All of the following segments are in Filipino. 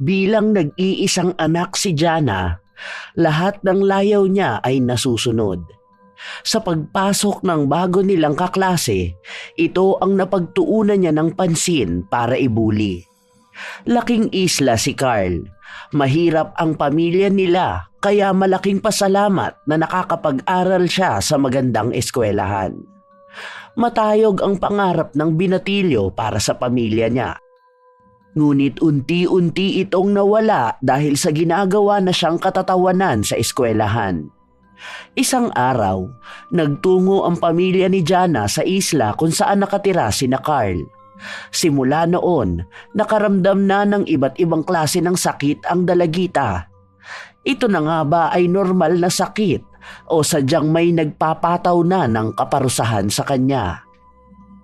Bilang nag-iisang anak si Jana, lahat ng layaw niya ay nasusunod. Sa pagpasok ng bago nilang kaklase, ito ang napagtuunan niya ng pansin para ibuli. Laking isla si Carl. Mahirap ang pamilya nila kaya malaking pasalamat na nakakapag-aral siya sa magandang eskwelahan. Matayog ang pangarap ng binatilyo para sa pamilya niya. Ngunit unti-unti itong nawala dahil sa ginagawa na siyang katatawanan sa eskwelahan. Isang araw, nagtungo ang pamilya ni Jana sa isla kung saan nakatira sina Carl. Simula noon, nakaramdam na ng iba't ibang klase ng sakit ang dalagita. Ito na nga ba ay normal na sakit o sadyang may nagpapataw na ng kaparusahan sa kanya?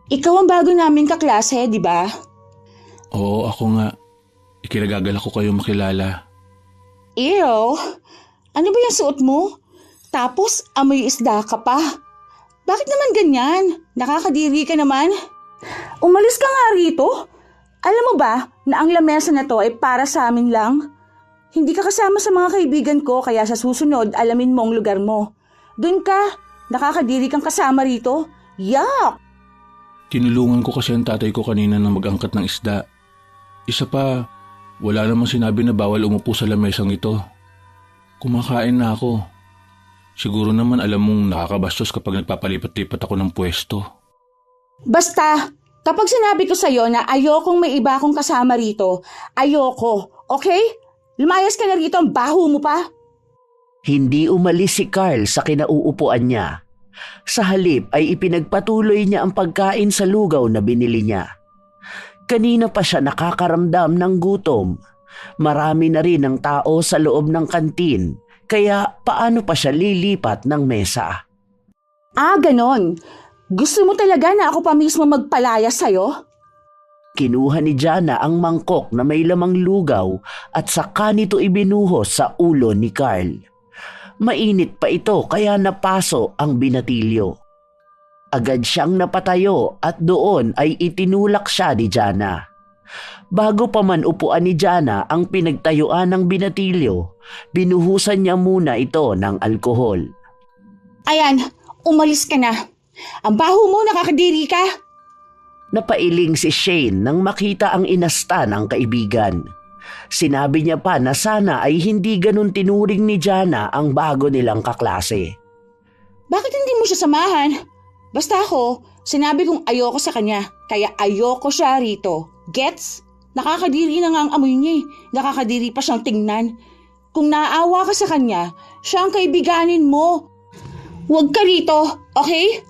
Ikaw ang bago naming kaklase, di ba? Oo, ako nga. Ikinagagalak ko kayo makilala. Ew! Ano ba yung suot mo? Tapos amoy isda ka pa. Bakit naman ganyan? Nakakadiri ka naman. Umalis ka nga rito. Alam mo ba na ang lamesa na to ay para sa amin lang? Hindi ka kasama sa mga kaibigan ko kaya sa susunod alamin mo ang lugar mo. Doon ka. Nakakadiri kang kasama rito. Yuck! Tinulungan ko kasi ang tatay ko kanina na mag-angkat ng isda. Isa pa, wala namang sinabi na bawal umupo sa lamesang ito. Kumakain na ako. Siguro naman alam mong nakakabastos kapag nagpapalipat-lipat ako ng pwesto. Basta, kapag sinabi ko sa'yo na ayokong may iba akong kasama rito, ayoko, okay? Lumayas ka na rito, ang baho mo pa. Hindi umalis si Carl sa kinauupuan niya. Sa halip ay ipinagpatuloy niya ang pagkain sa lugaw na binili niya. Kanina pa siya nakakaramdam ng gutom. Marami na rin ang tao sa loob ng kantin, kaya paano pa siya lilipat ng mesa? Ah, ganon. Gusto mo talaga na ako pa mismo magpalaya sa'yo? Kinuha ni Jana ang mangkok na may lamang lugaw at saka nito ibinuhos sa ulo ni Carl. Mainit pa ito kaya napaso ang binatilyo. Agad siyang napatayo at doon ay itinulak siya ni Jana. Bago pa man upuan ni Jana ang pinagtayuan ng binatilyo, binuhusan niya muna ito ng alkohol. Ayan, umalis ka na. Ang baho mo, nakakadiri ka. Napailing si Shane nang makita ang inasta ng kaibigan. Sinabi niya pa na sana ay hindi ganun tinuring ni Jana ang bago nilang kaklase. Bakit hindi mo siya samahan? Basta ako, sinabi kong ayoko sa kanya, kaya ayoko siya rito. Gets? Nakakadiri na nga ang amoy niya. Nakakadiri pa siyang tingnan. Kung naaawa ka sa kanya, siya ang kaibiganin mo. Huwag ka rito, okay?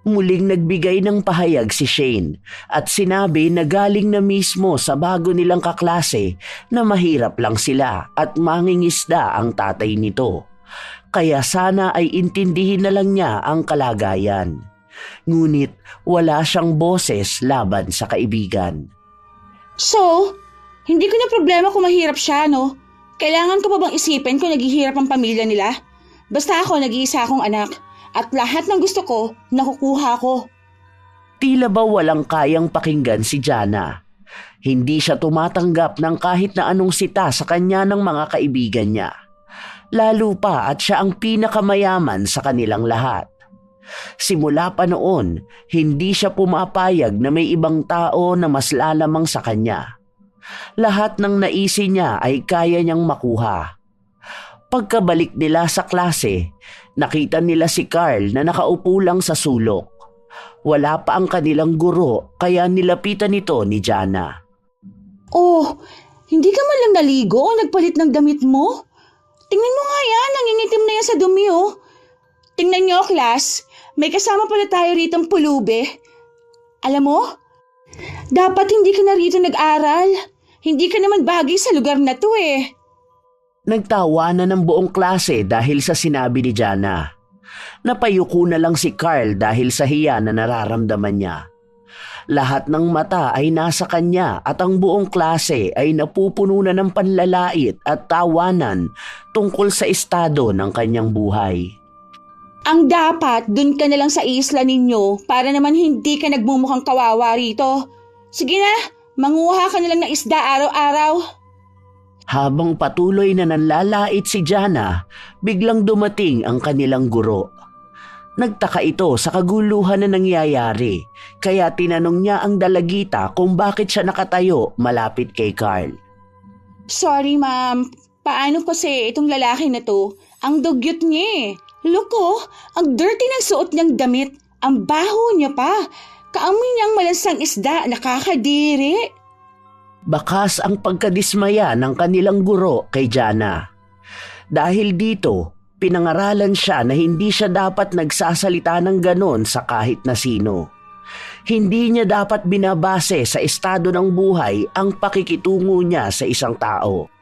Muling nagbigay ng pahayag si Shane at sinabi na galing na mismo sa bago nilang kaklase na mahirap lang sila at mangingisda ang tatay nito. Kaya sana ay intindihin na lang niya ang kalagayan. Ngunit wala siyang boses laban sa kaibigan. So, hindi ko na problema kung mahirap siya, no? Kailangan ko pa bang isipin kung naghihirap ang pamilya nila? Basta ako nag-iisa akong anak. At lahat ng gusto ko, nakukuha ko. Tila ba walang kayang pakinggan si Jana? Hindi siya tumatanggap ng kahit na anong sita sa kanya ng mga kaibigan niya. Lalo pa at siya ang pinakamayaman sa kanilang lahat. Simula pa noon, hindi siya pumapayag na may ibang tao na mas lalamang sa kanya. Lahat ng naisi niya ay kaya niyang makuha. Pagkabalik nila sa klase, nakita nila si Carl na nakaupo lang sa sulok. Wala pa ang kanilang guro kaya nilapitan ito ni Jana. Oh, hindi ka man lang naligo o nagpalit ng damit mo? Tingnan mo nga yan, nangingitim na yan sa dumi oh. Tingnan niyo, class, may kasama pala tayo ritong pulube. Alam mo, dapat hindi ka na rito nag-aral. Hindi ka naman bagay sa lugar na to eh. Nagtawa na ng buong klase dahil sa sinabi ni Jana. Napayuko na lang si Carl dahil sa hiya na nararamdaman niya. Lahat ng mata ay nasa kanya at ang buong klase ay napupuno na ng panlalait at tawanan tungkol sa estado ng kanyang buhay. Ang dapat, dun ka na lang sa isla ninyo para naman hindi ka nagmumukhang kawawa rito. Sige na, manguha ka na lang ng isda araw-araw. Habang patuloy na nanlalait si Jana, biglang dumating ang kanilang guro. Nagtaka ito sa kaguluhan na nangyayari, kaya tinanong niya ang dalagita kung bakit siya nakatayo malapit kay Carl. Sorry ma'am, paano kasi itong lalaki na to? Ang dugyot niya eh. Look oh, ang dirty ng suot niyang damit. Ang baho niya pa. Kaamoy niyang malansang isda, nakakadiri. Bakas ang pagkadismaya ng kanilang guro kay Jana. Dahil dito, pinangaralan siya na hindi siya dapat nagsasalita ng ganon sa kahit na sino. Hindi niya dapat binabase sa estado ng buhay ang pakikitungo niya sa isang tao.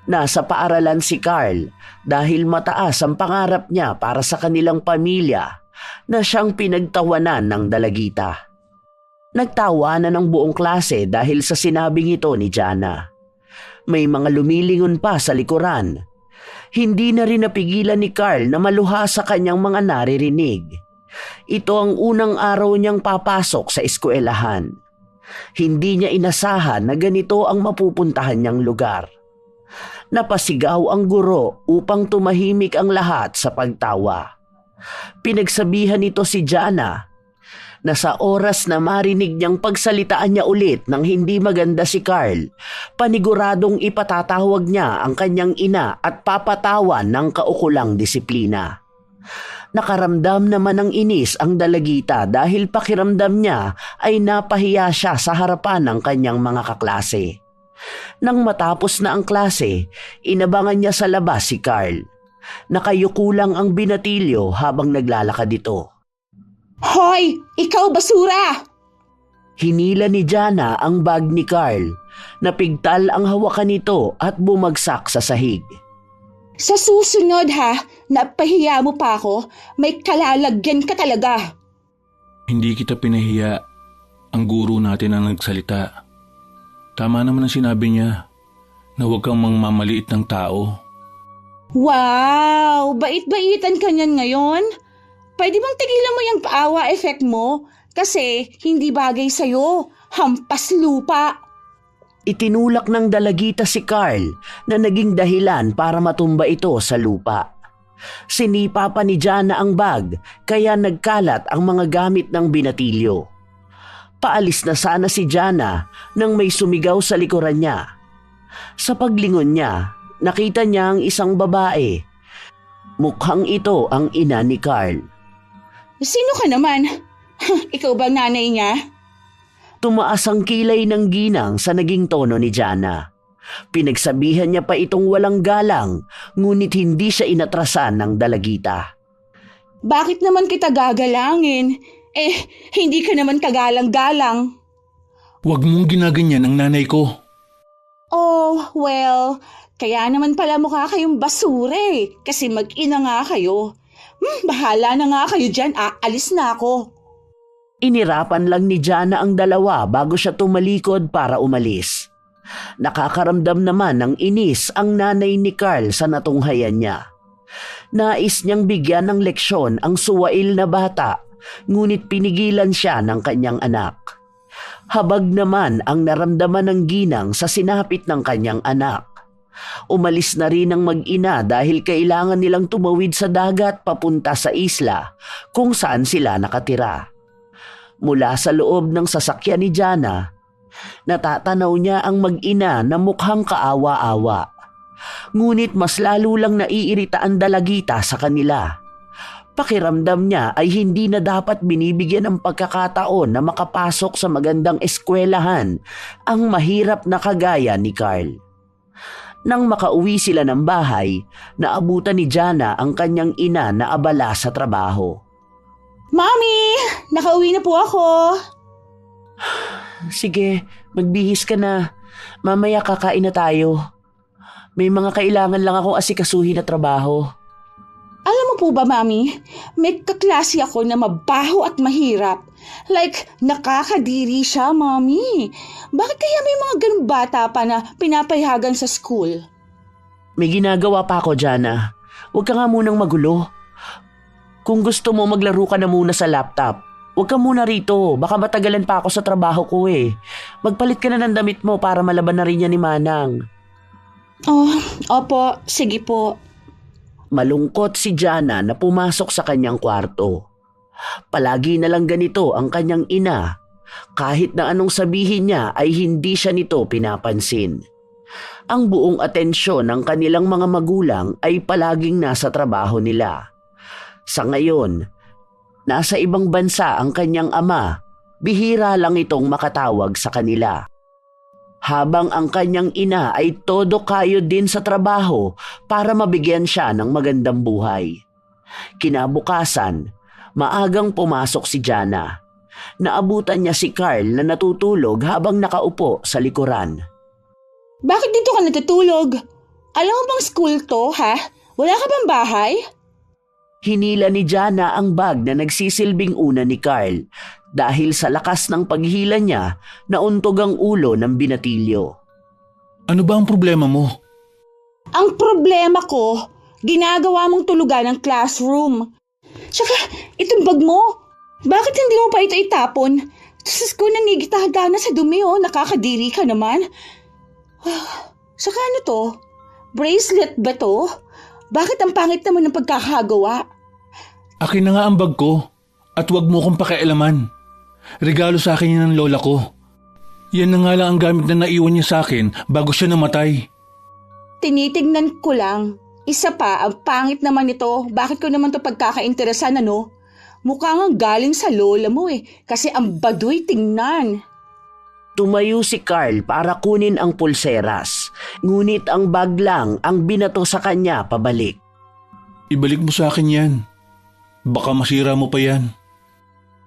Nasa paaralan si Carl dahil mataas ang pangarap niya para sa kanilang pamilya na siyang pinagtawanan ng dalagita. Nagtawanan ng buong klase dahil sa sinabing ito ni Jana. May mga lumilingon pa sa likuran. Hindi na rin napigilan ni Carl na maluha sa kanyang mga naririnig. Ito ang unang araw niyang papasok sa eskwelahan. Hindi niya inasahan na ganito ang mapupuntahan niyang lugar. Napasigaw ang guro upang tumahimik ang lahat sa pagtawa. Pinagsabihan nito si Jana na sa oras na marinig niyang pagsalitaan niya ulit ng hindi maganda si Carl, paniguradong ipatatawag niya ang kanyang ina at papatawan ng kaukulang disiplina. Nakaramdam naman ng inis ang dalagita dahil pakiramdam niya ay napahiya siya sa harapan ng kanyang mga kaklase. Nang matapos na ang klase, inabangan niya sa labas si Carl. Nakayuko lang ang binatilyo habang naglalakad ito. Hoy! Ikaw basura! Hinila ni Jana ang bag ni Carl. Napigtal ang hawakan nito at bumagsak sa sahig. Sa susunod ha, napahiya mo pa ako, may kalalagyan ka talaga. Hindi kita pinahiya. Ang guro natin ang nagsalita. Tama naman ang sinabi niya na huwag kang mangmamaliit ng tao. Wow! Bait-baitan ka niyan ngayon? Pwede bang tigilan mo yung paawa effect mo? Kasi hindi bagay sa'yo. Hampas lupa. Itinulak ng dalagita si Carl na naging dahilan para matumba ito sa lupa. Sinipa pa ni Jana ang bag kaya nagkalat ang mga gamit ng binatilyo. Paalis na sana si Jana nang may sumigaw sa likuran niya. Sa paglingon niya, nakita niya ang isang babae. Mukhang ito ang ina ni Carl. Sino ka naman? Ikaw ba nanay niya? Tumaas ang kilay ng ginang sa naging tono ni Jana. Pinagsabihan niya pa itong walang galang, ngunit hindi siya inatrasan ng dalagita. Bakit naman kita gagalangin? Hindi ka naman kagalang-galang. Huwag mong ginaganyan ang nanay ko. Oh, well, kaya naman pala mukha kayong basura kasi mag-ina nga kayo. Bahala na nga kayo dyan, aalis na ako. Inirapan lang ni Jana ang dalawa bago siya tumalikod para umalis. Nakakaramdam naman ng inis ang nanay ni Carl sa natunghayan niya. Nais niyang bigyan ng leksyon ang suwail na bata, ngunit pinigilan siya ng kanyang anak. Habag naman ang naramdaman ng ginang sa sinapit ng kanyang anak. Umalis na rin ang mag-ina dahil kailangan nilang tumawid sa dagat papunta sa isla kung saan sila nakatira. Mula sa loob ng sasakyan ni Jana, natatanaw niya ang mag-ina na mukhang kaawa-awa. Ngunit mas lalo lang naiirita ang dalagita sa kanila. Pakiramdam niya ay hindi na dapat binibigyan ng pagkakataon na makapasok sa magandang eskwelahan ang mahirap na kagaya ni Carl. Nang makauwi sila ng bahay, naabutan ni Jana ang kanyang ina na abala sa trabaho. Mami! Nakauwi na po ako. Sige, magbihis ka na. Mamaya kakain na tayo. May mga kailangan lang akong asikasuhin na trabaho. Alam mo po ba, Mami? May kaklase ako na mabaho at mahirap. Like, nakakadiri siya, Mami. Bakit kaya may mga ganung bata pa na pinapayagan sa school? May ginagawa pa ako, Jana. Huwag ka nga munang magulo. Kung gusto mo, maglaro ka na muna sa laptop. Huwag ka muna rito. Baka matagalan pa ako sa trabaho ko eh. Magpalit ka na ng damit mo para malaban na rin yan ni Manang. Oh, opo, sige po. Malungkot si Jana na pumasok sa kanyang kwarto. Palagi na lang ganito ang kanyang ina. Kahit na anong sabihin niya ay hindi siya nito pinapansin. Ang buong atensyon ng kanilang mga magulang ay palaging nasa trabaho nila. Sa ngayon, nasa ibang bansa ang kanyang ama, bihira lang itong makatawag sa kanila. Habang ang kanyang ina ay todo kayod din sa trabaho para mabigyan siya ng magandang buhay. Kinabukasan, maagang pumasok si Jana. Naabutan niya si Carl na natutulog habang nakaupo sa likuran. Bakit dito ka natutulog? Alam mo bang school to, ha? Wala ka bang bahay? Hinila ni Jana ang bag na nagsisilbing una ni Carl dahil sa lakas ng paghila niya nauntog ang ulo ng binatilyo. Ano ba ang problema mo? Ang problema ko, ginagawa mong tulugan ng classroom. Tsaka, itong bag mo, bakit hindi mo pa ito itapon? Sus ko, nanigitahaga na sa dumi, nakakadiri ka naman. Saka ano to? Bracelet ba to? Bakit ang pangit naman ng pagkakagawa? Akin na nga ang bag ko at wag mo kong pakialaman. Regalo sa akin yan ng lola ko. Yan na nga lang ang gamit na naiwan niya sa akin bago siya namatay. Tinitignan ko lang. Isa pa, ang pangit naman ito. Bakit ko naman to pagkakainteresan, ano? Mukhang galing sa lola mo kasi ang baduy tingnan. Tumayo si Carl para kunin ang pulseras, ngunit ang bag lang ang binato sa kanya pabalik. Ibalik mo sa akin yan. Baka masira mo pa yan.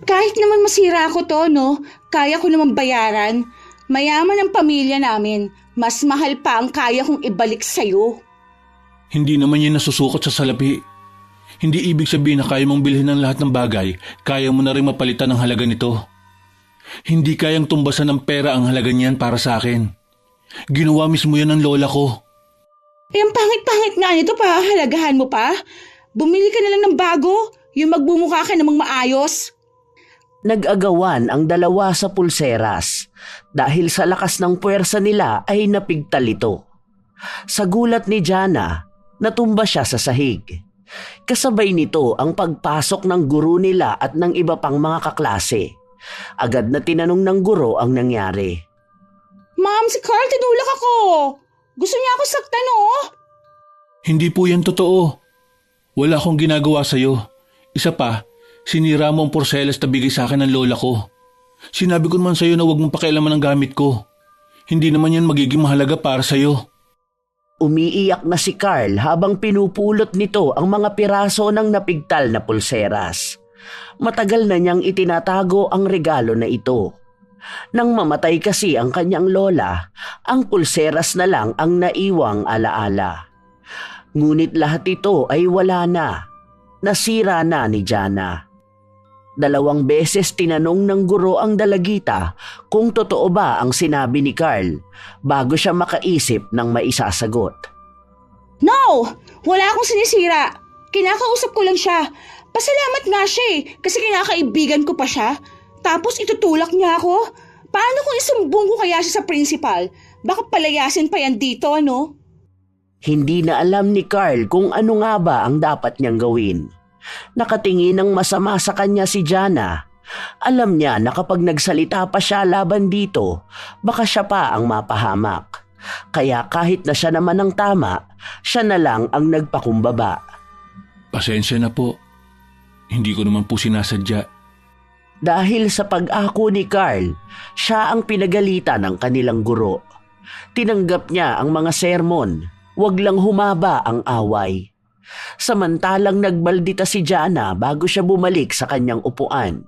Kahit naman masira ko to, no? Kaya ko naman bayaran. Mayaman ang pamilya namin. Mas mahal pa ang kaya kong ibalik sa'yo. Hindi naman yan nasusukot sa salapi. Hindi ibig sabihin na kaya mong bilhin ng lahat ng bagay, kaya mo na rin mapalitan ang halaga nito. Hindi kayang tumbasan ng pera ang halaga niyan para sa akin. Ginawa mismo yan ng lola ko. Ang pangit-pangit nga nito, pahalagahan mo pa? Bumili ka na lang ng bago, yung magbumukha ka namang maayos. Nag-agawan ang dalawa sa pulseras dahil sa lakas ng puwersa nila ay napigtal ito. Sa gulat ni Jana, natumba siya sa sahig. Kasabay nito ang pagpasok ng guro nila at ng iba pang mga kaklase. Agad na tinanong ng guro ang nangyari. Ma'am, si Carl tinulak ako. Gusto niya ako saktan, Hindi po yan totoo. Wala akong ginagawa sa'yo. Isa pa, sinira mo ang porselas na bigay sa akin ng lola ko. Sinabi ko naman sa'yo na huwag mong pakialaman ang gamit ko. Hindi naman yan magiging mahalaga para sa'yo. Umiiyak na si Carl habang pinupulot nito ang mga piraso ng napigtal na pulseras. Matagal na niyang itinatago ang regalo na ito. Nang mamatay kasi ang kanyang lola, ang pulseras na lang ang naiwang alaala. Ngunit lahat ito ay wala na. Nasira na ni Jana. 2 beses tinanong ng guro ang dalagita kung totoo ba ang sinabi ni Carl bago siya makaisip ng maisasagot. No! Wala akong sinisira. Kinakausap ko lang siya. Pasalamat nga siya kasi kinakaibigan ko pa siya. Tapos itutulak niya ako. Paano kung isumbong ko kaya siya sa principal? Baka palayasin pa yan dito, ano? Hindi na alam ni Carl kung ano nga ba ang dapat niyang gawin. Nakatingin ng masama sa kanya si Jana. Alam niya na kapag nagsalita pa siya laban dito, baka siya pa ang mapahamak. Kaya kahit na siya naman ang tama, siya na lang ang nagpakumbaba. Pasensya na po. Hindi ko naman po sinasadya. Dahil sa pag-ako ni Carl, siya ang pinagalitan ng kanilang guro. Tinanggap niya ang mga sermon, wag lang humaba ang away. Samantalang nagbaldita si Jana bago siya bumalik sa kanyang upuan.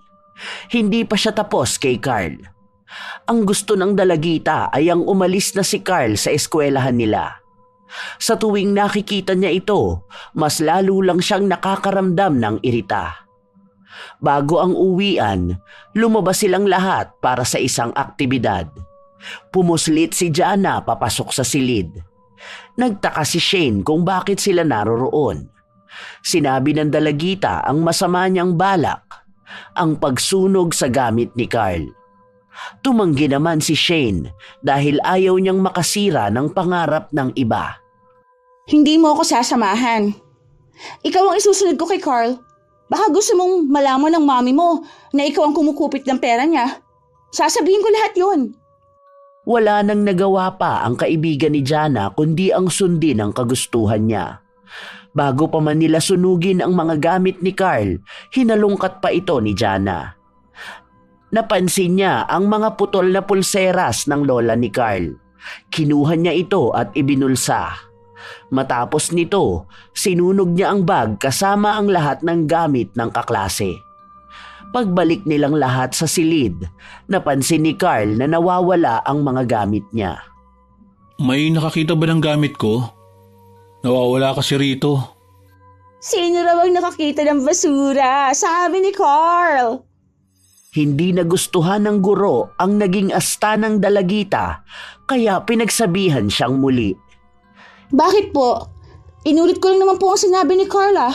Hindi pa siya tapos kay Carl. Ang gusto ng dalagita ay ang umalis na si Carl sa eskwelahan nila. Sa tuwing nakikita niya ito, mas lalo lang siyang nakakaramdam ng irita. Bago ang uwian, lumabas silang lahat para sa isang aktibidad. Pumuslit si Jana papasok sa silid. Nagtaka si Shane kung bakit sila naroroon. Sinabi ng dalagita ang masama niyang balak, ang pagsunog sa gamit ni Carl. Tumanggi naman si Shane dahil ayaw niyang makasira ng pangarap ng iba. Hindi mo ako sasamahan. Ikaw ang isusunod ko kay Carl. Baka gusto mong malaman ng mami mo na ikaw ang kumukupit ng pera niya. Sasabihin ko lahat yun. Wala nang nagawa pa ang kaibigan ni Jana kundi ang sundin ang kagustuhan niya. Bago pa man nila sunugin ang mga gamit ni Carl, hinalungkat pa ito ni Jana. Napansin niya ang mga putol na pulseras ng lola ni Carl. Kinuha niya ito at ibinulsa. Matapos nito, sinunog niya ang bag kasama ang lahat ng gamit ng kaklase. Pagbalik nilang lahat sa silid, napansin ni Carl na nawawala ang mga gamit niya. May nakakita ba ng gamit ko? Nawawala kasi rito. Sino raw ang nakakita ng basura? Sabi ni Carl. Hindi nagustuhan ng guro ang naging asta ng dalagita kaya pinagsabihan siyang muli. Bakit po? Inulit ko lang naman po ang sinabi ni Carla.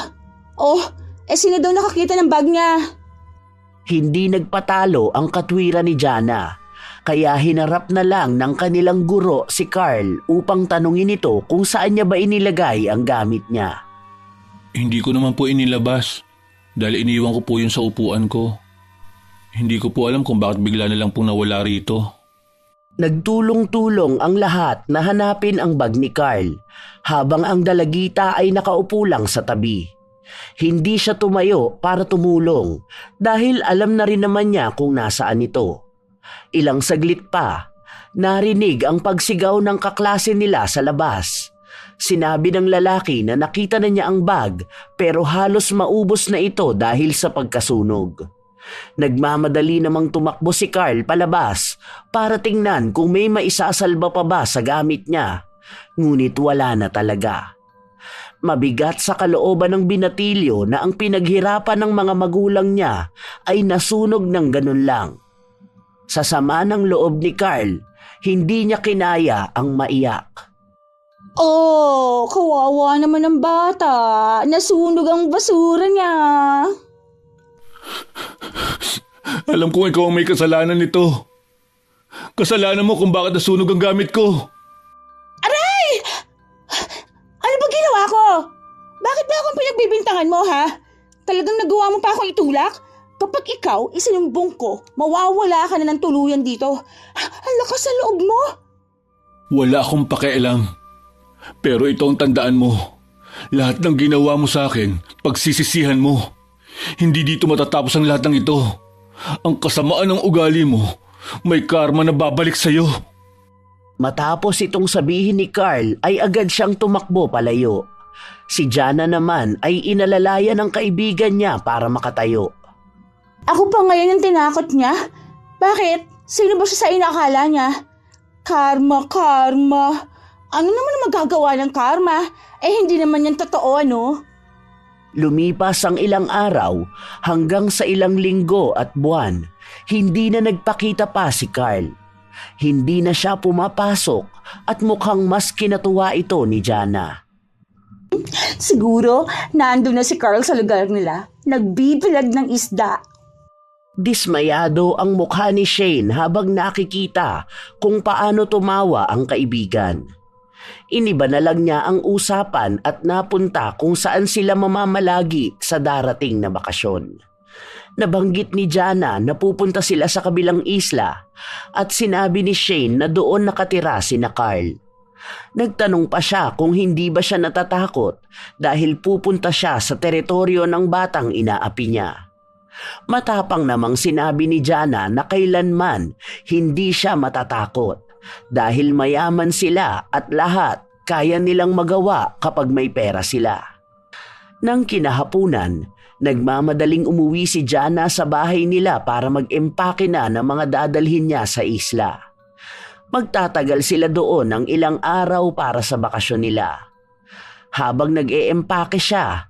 Oh, sino daw nakakita ng bag niya? Hindi nagpatalo ang katwiran ni Jana kaya hinarap na lang ng kanilang guro si Carl upang tanungin ito kung saan niya ba inilagay ang gamit niya. Hindi ko naman po inilabas dahil iniwan ko po yun sa upuan ko. Hindi ko po alam kung bakit bigla na lang pong nawala rito. Nagtulong-tulong ang lahat na hanapin ang bag ni Carl habang ang dalagita ay nakaupo lang sa tabi. Hindi siya tumayo para tumulong dahil alam na rin naman niya kung nasaan ito. Ilang saglit pa, narinig ang pagsigaw ng kaklase nila sa labas. Sinabi ng lalaki na nakita na niya ang bag pero halos maubos na ito dahil sa pagkasunog. Nagmamadali namang tumakbo si Carl palabas para tingnan kung may maisasalba pa ba sa gamit niya, ngunit wala na talaga. Mabigat sa kalooban ng binatilyo na ang pinaghirapan ng mga magulang niya ay nasunog ng ganun lang. Sa sama ng loob ni Carl, hindi niya kinaya ang maiyak. Oh, kawawa naman ang bata. Nasunog ang basura niya. Alam ko ikaw ang may kasalanan nito. Kasalanan mo kung bakit nasunog ang gamit ko. Aray! Ano ba ginawa ko? Bakit ba akong pinagbibintangan mo, ha? Talagang nagawa mo pa akong itulak? Kapag ikaw isinumbong ko, mawawala ka na ng tuluyan dito. Ang lakas sa loob mo. Wala akong pakialam. Pero ito ang tandaan mo. Lahat ng ginawa mo sa akin, pagsisisihan mo. Hindi dito matatapos ang lahat ng ito. Ang kasamaan ng ugali mo, may karma na babalik sa'yo. Matapos itong sabihin ni Carl ay agad siyang tumakbo palayo. Si Jana naman ay inalalaya ng kaibigan niya para makatayo. Ako pa ngayon ang tinakot niya? Bakit? Sino ba siya sa inakala niya? Karma. Ano naman ang magagawa ng karma? Hindi naman yan totoo, ano? Lumipas ang ilang araw hanggang sa ilang linggo at buwan, hindi na nagpakita pa si Carl. Hindi na siya pumapasok at mukhang mas kinatuwa ito ni Jana. Siguro, nandun na si Carl sa lugar nila. Nagbibilag ng isda. Dismayado ang mukha ni Shane habang nakikita kung paano tumawa ang kaibigan. Iniba na lang niya ang usapan at napunta kung saan sila mamamalagi sa darating na bakasyon. Nabanggit ni Jana na pupunta sila sa kabilang isla at sinabi ni Shane na doon nakatira sina Carl. Nagtanong pa siya kung hindi ba siya natatakot dahil pupunta siya sa teritoryo ng batang inaapi niya. Matapang namang sinabi ni Jana na kailanman hindi siya matatakot dahil mayaman sila at lahat kaya nilang magawa kapag may pera sila. Nang kinahapunan, nagmamadaling umuwi si Jana sa bahay nila para mag-empake na ng mga dadalhin niya sa isla. Magtatagal sila doon ng ilang araw para sa bakasyon nila. Habang nag-eempake siya,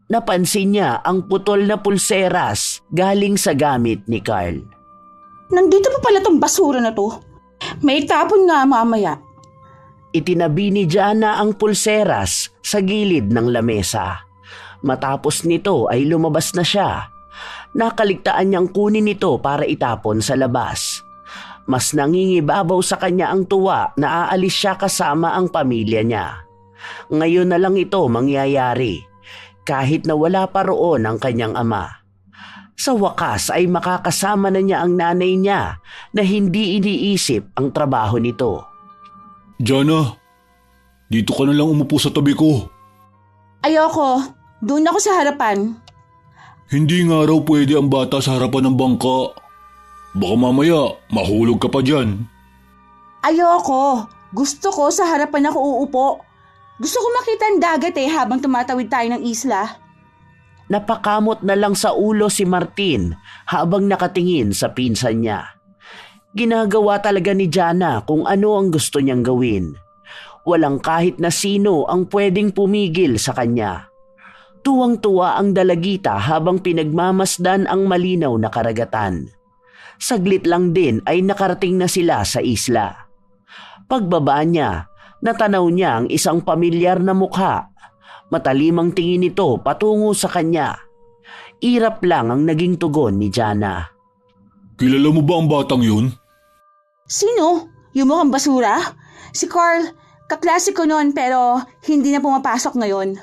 napansin niya ang putol na pulseras galing sa gamit ni Carl. Nandito pa pala tong basura na to. May tapon nga mamaya. Itinabi ni Jana ang pulseras sa gilid ng lamesa. Matapos nito ay lumabas na siya. Nakaligtaan niyang kunin ito para itapon sa labas. Mas nangingibabaw sa kanya ang tuwa na aalis siya kasama ang pamilya niya. Ngayon na lang ito mangyayari, kahit na wala pa roon ang kanyang ama. Sa wakas ay makakasama na niya ang nanay niya na hindi iniisip ang trabaho nito. Jana, dito ka na lang umupo sa tabi ko. Ayoko. Doon ako sa harapan. Hindi nga raw pwede ang bata sa harapan ng bangka. Baka mamaya mahulog ka pa dyan. Ayoko. Gusto ko sa harapan ako uupo. Gusto ko makita ang dagat habang tumatawid tayo ng isla. Napakamot na lang sa ulo si Martin habang nakatingin sa pinsan niya. Ginagawa talaga ni Jana kung ano ang gusto niyang gawin. Walang kahit na sino ang pwedeng pumigil sa kanya. Tuwang-tuwa ang dalagita habang pinagmamasdan ang malinaw na karagatan. Saglit lang din ay nakarating na sila sa isla. Pagbaba niya, natanaw niya ang isang pamilyar na mukha. Matalimang tingin nito patungo sa kanya. Irap lang ang naging tugon ni Jana. Kilala mo ba ang batang yun? Sino? Yung mukhang basura? Si Carl. Kaklase ko noon pero hindi na pumapasok ngayon.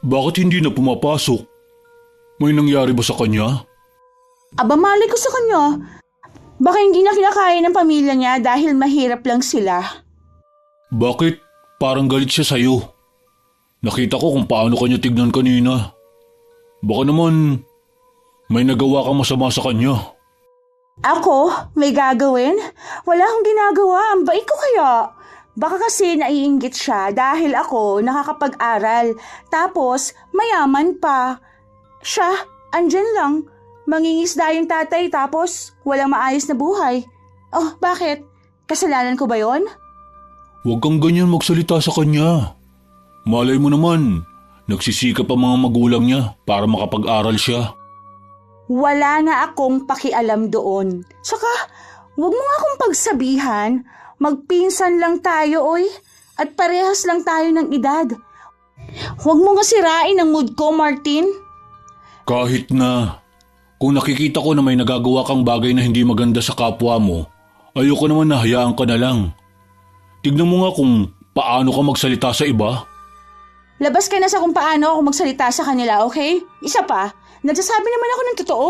Bakit hindi na pumapasok? May nangyari ba sa kanya? Aba, mali ko sa kanya. Baka hindi na kinakaya ng pamilya niya dahil mahirap lang sila. Bakit? Parang galit siya sa'yo. Nakita ko kung paano kanya tignan kanina. Baka naman may nagawa kang masama sa kanya. Ako? May gagawin? Wala akong ginagawa. Ang bait ko kaya. Baka kasi naiinggit siya dahil ako nakakapag-aral. Tapos mayaman pa. Siya, andyan lang. Mangingisda yung tatay tapos walang maayos na buhay. Oh, bakit? Kasalanan ko ba yon? Huwag kang ganyan magsalita sa kanya. Malay mo naman, nagsisikap ang mga magulang niya para makapag-aral siya. Wala na akong pakialam doon. Saka, huwag mo nga akong pagsabihan. Magpinsan lang tayo, oy. At parehas lang tayo ng edad. Huwag mo nga sirain ang mood ko, Martin. Kahit na, kung nakikita ko na may nagagawa kang bagay na hindi maganda sa kapwa mo, ayoko naman na hayaan ka na lang. Tignan mo nga kung paano ka magsalita sa iba. Labas ka na sa kung paano ako magsalita sa kanila, okay? Isa pa, nagsasabi naman ako ng totoo.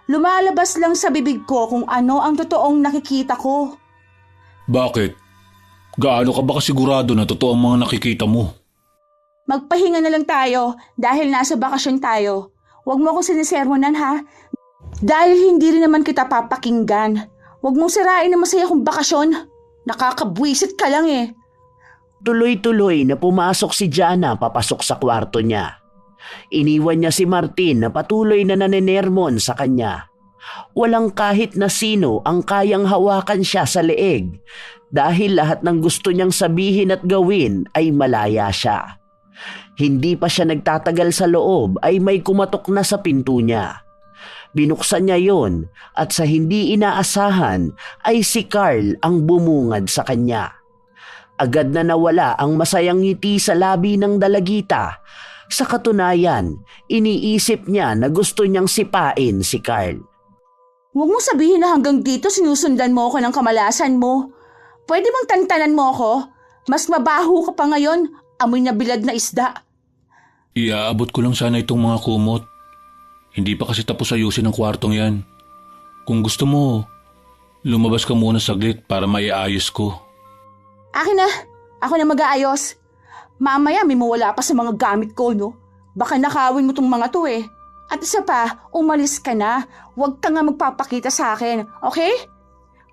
Lumalabas lang sa bibig ko kung ano ang totoong nakikita ko. Bakit? Gaano ka ba kasigurado na totoo ang mga nakikita mo? Magpahinga na lang tayo dahil nasa bakasyon tayo. Huwag mo akong sinisermonan ha. Dahil hindi rin naman kita papakinggan. Huwag mong sirain na masaya kong bakasyon. Nakakabwisit ka lang eh. Tuloy-tuloy na pumasok si Jana papasok sa kwarto niya. Iniwan niya si Martin na patuloy na nanenermon sa kanya. Walang kahit na sino ang kayang hawakan siya sa leeg dahil lahat ng gusto niyang sabihin at gawin ay malaya siya. Hindi pa siya nagtatagal sa loob ay may kumatok na sa pinto niya. Binuksan niya yon at sa hindi inaasahan ay si Carl ang bumungad sa kanya. Agad na nawala ang masayang ngiti sa labi ng dalagita. Sa katunayan, iniisip niya na gusto niyang sipain si Carl. Huwag mong sabihin na hanggang dito sinusundan mo ako ng kamalasan mo. Pwede bang tantanan mo ako? Mas mabaho ka pa ngayon, amoy na bilad na isda. Iaabot ko lang sana itong mga kumot. Hindi pa kasi tapos ayusin ang kwartong yan. Kung gusto mo, lumabas ka muna saglit para maiayos ko. Akin na, ako na mag-aayos. Mamaya may mawala pa sa mga gamit ko, no? Baka nakawin mo tong mga to eh. At isa pa, umalis ka na. Huwag ka nga magpapakita sa akin, okay?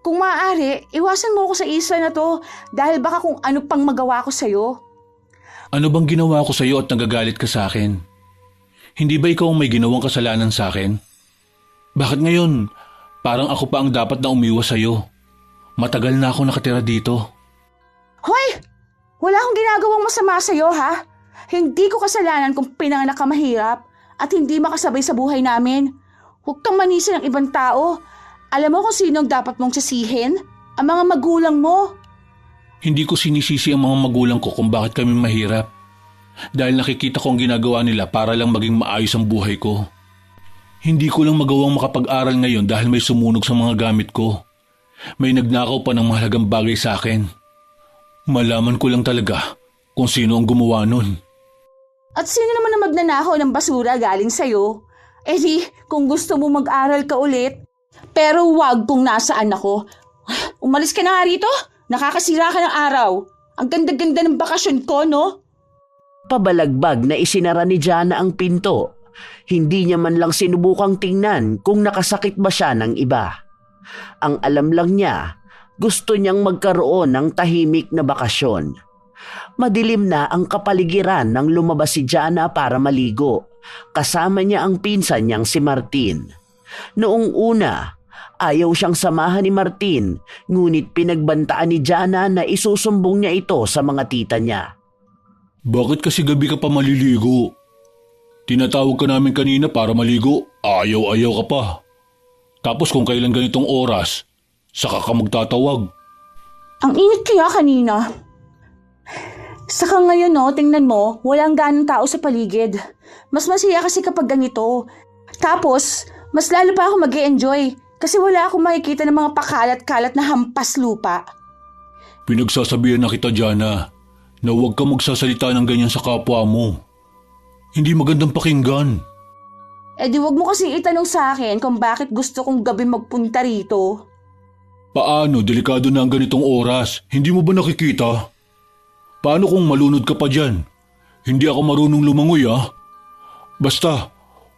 Kung maaari, iwasan mo ako sa isla na to dahil baka kung ano pang magawa ko sa'yo. Ano bang ginawa ko sa'yo at nagagalit ka sa akin? Hindi ba ikaw ang may ginawang kasalanan sa akin? Bakit ngayon, parang ako pa ang dapat na umiwas sa'yo? Matagal na ako nakatira dito. Hoy! Wala akong ginagawang masama sa'yo, ha? Hindi ko kasalanan kung pinanganak ka mahirap at hindi makasabay sa buhay namin. Huwag kang manisi ng ibang tao. Alam mo kung sino ang dapat mong sisihin? Ang mga magulang mo. Hindi ko sinisisi ang mga magulang ko kung bakit kami mahirap. Dahil nakikita ko ang ginagawa nila para lang maging maayos ang buhay ko. Hindi ko lang magawang makapag-aral ngayon dahil may sumunog sa mga gamit ko. May nagnakaw pa ng mahalagang bagay sa akin. Malaman ko lang talaga kung sino ang gumawa nun. At sino naman na magnanakaw ng basura galing sa'yo? Eh di, kung gusto mo mag-aral ka ulit, pero wag kung nasaan ako. Umalis ka na nga rito, nakakasira ka ng araw. Ang ganda-ganda ng bakasyon ko, no? Pabalagbag na isinara ni Jana ang pinto. Hindi niya man lang sinubukang tingnan kung nakasakit ba siya ng iba. Ang alam lang niya, gusto niyang magkaroon ng tahimik na bakasyon. Madilim na ang kapaligiran nang lumabas si Jana para maligo. Kasama niya ang pinsan niyang si Martin. Noong una, ayaw siyang samahan ni Martin, ngunit pinagbantaan ni Jana na isusumbong niya ito sa mga tita niya. Bakit kasi gabi ka pa maliligo? Tinatawag ka namin kanina para maligo, ayaw-ayaw ka pa. Tapos kung kailan ganitong oras, saka ka magtatawag. Ang init kaya kanina. Saka ngayon no, tingnan mo, walang ganong tao sa paligid. Mas masaya kasi kapag ganito. Tapos, mas lalo pa ako mag-e-enjoy kasi wala akong makikita ng mga pakalat-kalat na hampas lupa. Pinagsasabihan na kita, Jana, na huwag ka magsasalita ng ganyan sa kapwa mo. Hindi magandang pakinggan. Eh di wag mo kasi itanong sa akin kung bakit gusto kong gabi magpunta rito. Paano? Delikado na ang ganitong oras. Hindi mo ba nakikita? Paano kung malunod ka pa dyan? Hindi ako marunong lumangoy Basta,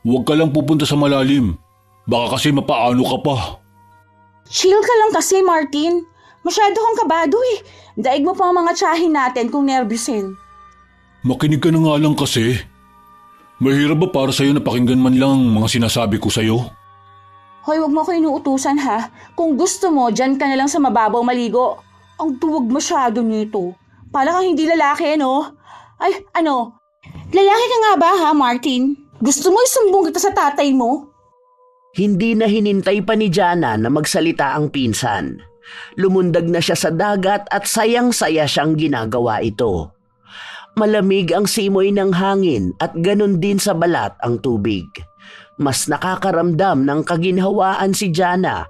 huwag ka lang pupunta sa malalim. Baka kasi mapaano ka pa. Chill ka lang kasi, Martin. Masyado kang kabado Daig mo pa ang mga tsahin natin kung nervyusin. Makinig ka na nga lang kasi. Mahirap ba para sa'yo na pakinggan man lang ang mga sinasabi ko sa'yo? Hoy, wag mo ko inuutusan ha. Kung gusto mo, dyan ka na lang sa mababaw maligo. Ang duwag masyado nito. Para kang hindi lalaki, no? Ay, ano? Lalaki ka nga ba ha, Martin? Gusto mo isumbong kita sa tatay mo? Hindi na hinintay pa ni Jana na magsalita ang pinsan. Lumundag na siya sa dagat at sayang-saya siyang ginagawa ito. Malamig ang simoy ng hangin at ganun din sa balat ang tubig. Mas nakakaramdam ng kaginhawaan si Jana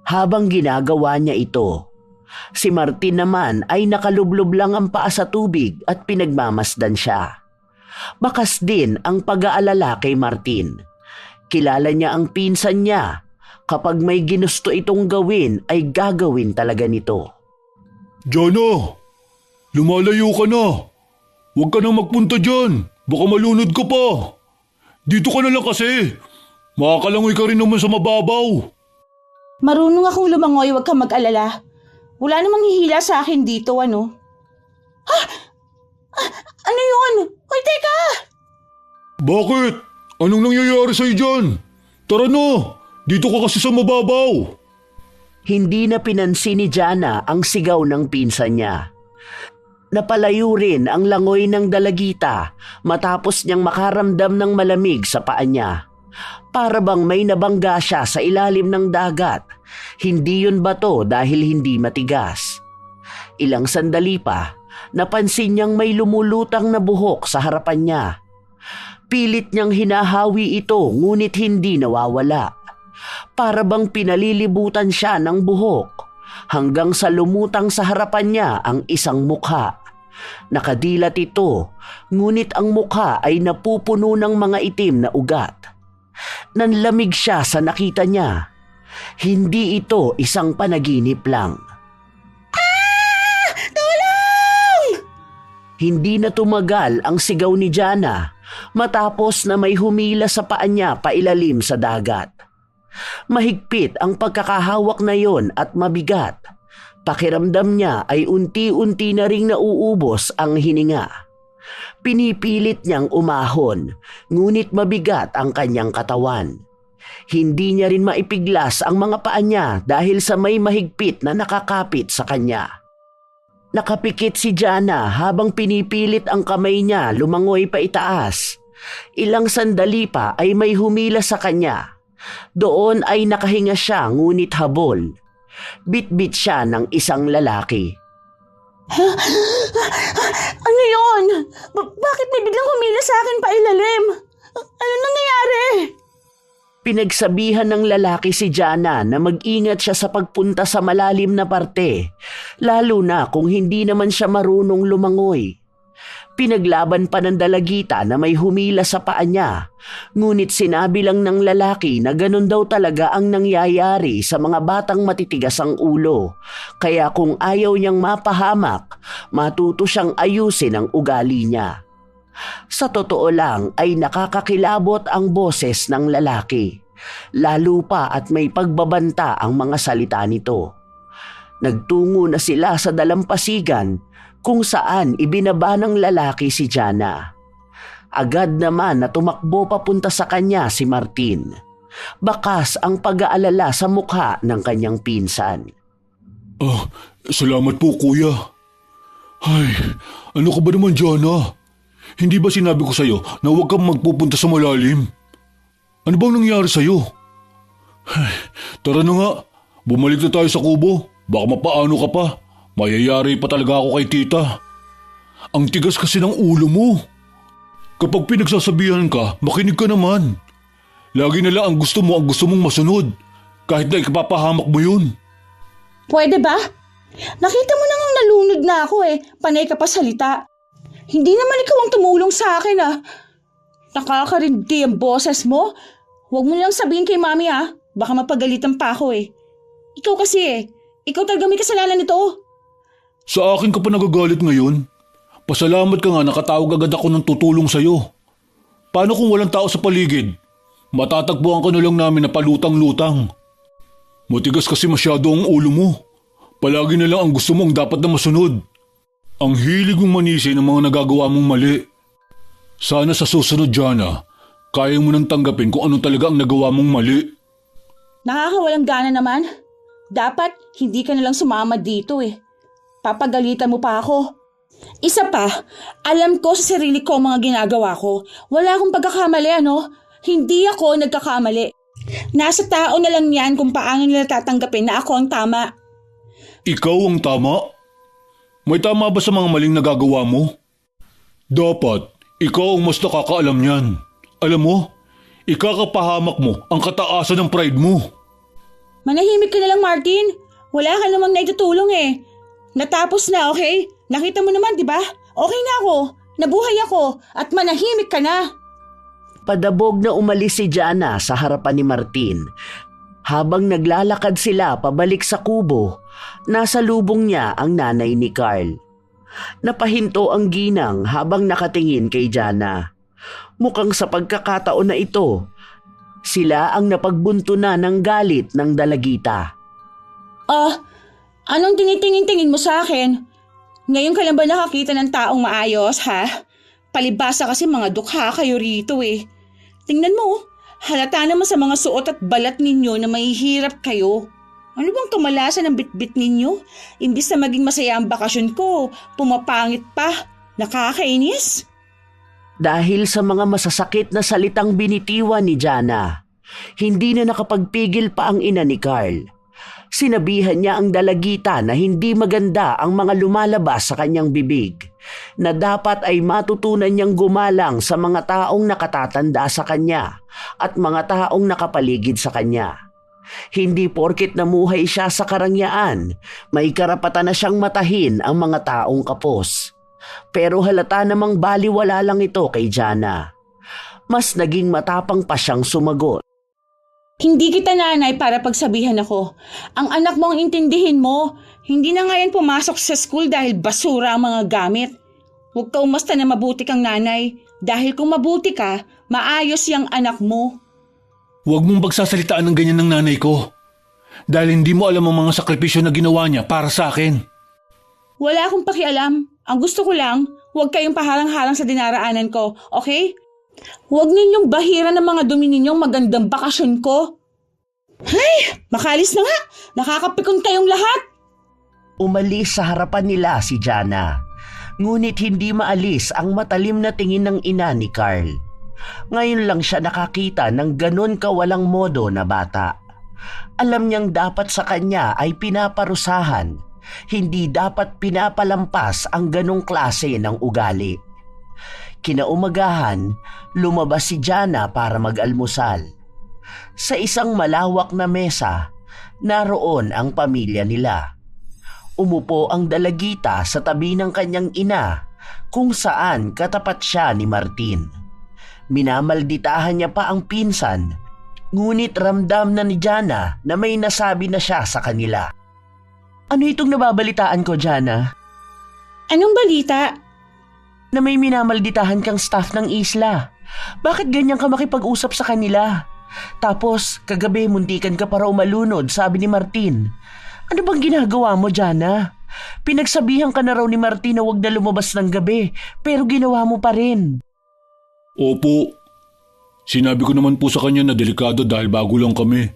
habang ginagawa niya ito. Si Martin naman ay nakalublob lang ang paa sa tubig at pinagmamasdan siya. Bakas din ang pag-aalala kay Martin. Kilala niya ang pinsan niya. Kapag may ginusto itong gawin ay gagawin talaga nito. Jana, lumalayo ka na. Huwag ka nang magpunta dyan. Baka malunod ka pa. Dito ka na lang kasi. Makakalangoy ka rin naman sa mababaw. Marunong akong lumangoy, huwag kang mag-alala. Wala namang hihila sa akin dito, ano? Ha? Ano yun? Hoy, teka! Bakit? Anong nangyayari sa'yo dyan? Tara na! Dito ka kasi sa mababaw. Hindi na pinansin ni Jana ang sigaw ng pinsan niya. Napalayo rin ang langoy ng dalagita matapos niyang makaramdam ng malamig sa paa niya. Para bang may nabangga siya sa ilalim ng dagat. Hindi yun bato dahil hindi matigas. Ilang sandali pa, napansin niyang may lumulutang na buhok sa harapan niya. Pilit niyang hinahawi ito ngunit hindi nawawala. Para bang pinalilibutan siya ng buhok hanggang sa lumutang sa harapan niya ang isang mukha. Nakadilat ito, ngunit ang mukha ay napupuno ng mga itim na ugat. Nanlamig siya sa nakita niya. Hindi ito isang panaginip lang. Tulong! Hindi na tumagal ang sigaw ni Jana matapos na may humila sa paa niya pailalim sa dagat. Mahigpit ang pagkakahawak na yon at mabigat. Pakiramdam niya ay unti-unti na ring nauubos ang hininga. Pinipilit niyang umahon, ngunit mabigat ang kanyang katawan. Hindi niya rin maipiglas ang mga paa niya dahil sa may mahigpit na nakakapit sa kanya. Nakapikit si Jana habang pinipilit ang kamay niya lumangoy pa itaas. Ilang sandali pa ay may humila sa kanya. Doon ay nakahinga siya ngunit habol. Bit-bit siya ng isang lalaki. Ano yun? Bakit may biglang humila sa akin pailalim? Ano nangyayari? Pinagsabihan ng lalaki si Jana na mag-ingat siya sa pagpunta sa malalim na parte, lalo na kung hindi naman siya marunong lumangoy. Pinaglaban pa ng dalagita na may humila sa paa niya, ngunit sinabi lang ng lalaki na ganun daw talaga ang nangyayari sa mga batang matitigas ang ulo, kaya kung ayaw niyang mapahamak, matuto siyang ayusin ang ugali niya. Sa totoo lang ay nakakakilabot ang boses ng lalaki, lalo pa at may pagbabanta ang mga salita nito. Nagtungo na sila sa dalampasigan kung saan ibinaba ng lalaki si Jana. Agad naman na tumakbo papunta sa kanya si Martin. Bakas ang pag-aalala sa mukha ng kanyang pinsan. Salamat po kuya. Ay, ano ka ba naman Jana? Hindi ba sinabi ko sa'yo na huwag kang magpupunta sa malalim? Ano bang nangyari sa'yo? Ay, tara na nga, bumalik na tayo sa kubo. Baka mapaano ka pa. Mayayari pa talaga ako kay tita. Ang tigas kasi ng ulo mo. Kapag pinagsasabihan ka, makinig ka naman. Lagi na lang ang gusto mong masunod. Kahit na ikapapahamak mo yun. Pwede ba? Nakita mo nang nalunod na ako Panay ka pa salita. Hindi naman ikaw ang tumulong sa akin Nakakarindi ang boses mo. Huwag mo lang sabihin kay mami Baka mapagalitan pa ako Ikaw kasi Ikaw talaga may kasalanan nito. Sa akin ka pa nagagalit ngayon? Pasalamat ka nga nakatawag agad ako ng tutulong sa'yo. Paano kung walang tao sa paligid? Matatagpuan ka na lang namin na palutang-lutang. Matigas kasi masyado ang ulo mo. Palagi na lang ang gusto mong dapat na masunod. Ang hilig mong manisi ng mga nagagawa mong mali. Sana sa susunod, Jana, kaya mo nang tanggapin kung ano talaga ang nagawa mong mali. Nakakawalang gana naman. Dapat hindi ka nalang sumama dito Papagalitan mo pa ako. Isa pa, alam ko sa sarili ko ang mga ginagawa ko. Wala akong pagkakamali Hindi ako nagkakamali. Nasa tao na lang yan kung paano nila tatanggapin na ako ang tama. Ikaw ang tama? May tama ba sa mga maling nagagawa mo? Dapat, ikaw ang mas nakakaalam niyan. Alam mo, ikakapahamak mo ang kataasan ng pride mo. Manahimik ka na lang, Martin. Wala ka namang naitutulong Natapos na, okay? Nakita mo naman, di ba? Okay na ako. Nabuhay ako at manahimik ka na. Padabog na umalis si Jana sa harapan ni Martin. Habang naglalakad sila pabalik sa kubo, nasa lubong niya ang nanay ni Carl. Napahinto ang ginang habang nakatingin kay Jana. Mukhang sa pagkakataon na ito, sila ang napagbuntunan ng galit ng dalagita. Anong tinitingin-tingin mo sa akin? Ngayon ka lang ba nakakita ng taong maayos, ha? Palibasa kasi mga dukha kayo rito Tingnan mo, halata naman sa mga suot at balat ninyo na mahihirap kayo. Ano bang kamalasan ng bitbit ninyo? Imbis na maging masaya ang bakasyon ko, pumapangit pa. Nakakainis. Dahil sa mga masasakit na salitang binitiwan ni Jana, hindi na nakapagpigil pa ang ina ni Carl. Sinabihan niya ang dalagita na hindi maganda ang mga lumalabas sa kanyang bibig, na dapat ay matutunan niyang gumalang sa mga taong nakatatanda sa kanya at mga taong nakapaligid sa kanya. Hindi porket namuhay siya sa karangyaan, may karapatan na siyang matahin ang mga taong kapos. Pero halata namang baliwala lang ito kay Jana. Mas naging matapang pa siyang sumagot. Hindi kita nanay para pagsabihan ako. Ang anak mo ang intindihin mo. Hindi na ngayon pumasok sa school dahil basura ang mga gamit. Huwag ka umasta na mabuti kang nanay. Dahil kung mabuti ka, maayos yung anak mo. Huwag mong pagsasalitaan ng ganyan ng nanay ko. Dahil hindi mo alam ang mga sakripisyo na ginawa niya para sa akin. Wala akong pakialam. Ang gusto ko lang, huwag kayong paharang-harang sa dinaraanan ko, okay? Huwag ninyong bahiran ng mga dumi ninyong magandang bakasyon ko. Ay, makalis na nga. Nakakapikon kayong lahat. Umalis sa harapan nila si Jana. Ngunit hindi maalis ang matalim na tingin ng ina ni Carl. Ngayon lang siya nakakita ng ganon kawalang modo na bata. Alam niyang dapat sa kanya ay pinaparusahan. Hindi dapat pinapalampas ang ganong klase ng ugali. Kinaumagahan, lumabas si Jana para mag-almusal. Sa isang malawak na mesa, naroon ang pamilya nila. Umupo ang dalagita sa tabi ng kanyang ina kung saan katapat siya ni Martin. Minamalditahan niya pa ang pinsan, ngunit ramdam na ni Jana na may nasabi na siya sa kanila. Ano itong nababalitaan ko, Jana? Anong balita? Na may minamalditahan kang staff ng isla. Bakit ganyan ka makipag-usap sa kanila? Tapos, kagabi muntikan ka para umalunod, sabi ni Martin. Ano bang ginagawa mo, Jana? Pinagsabihan ka na raw ni Martin na huwag na lumabas ng gabi, pero ginawa mo pa rin. Opo. Sinabi ko naman po sa kanya na delikado dahil bago lang kami.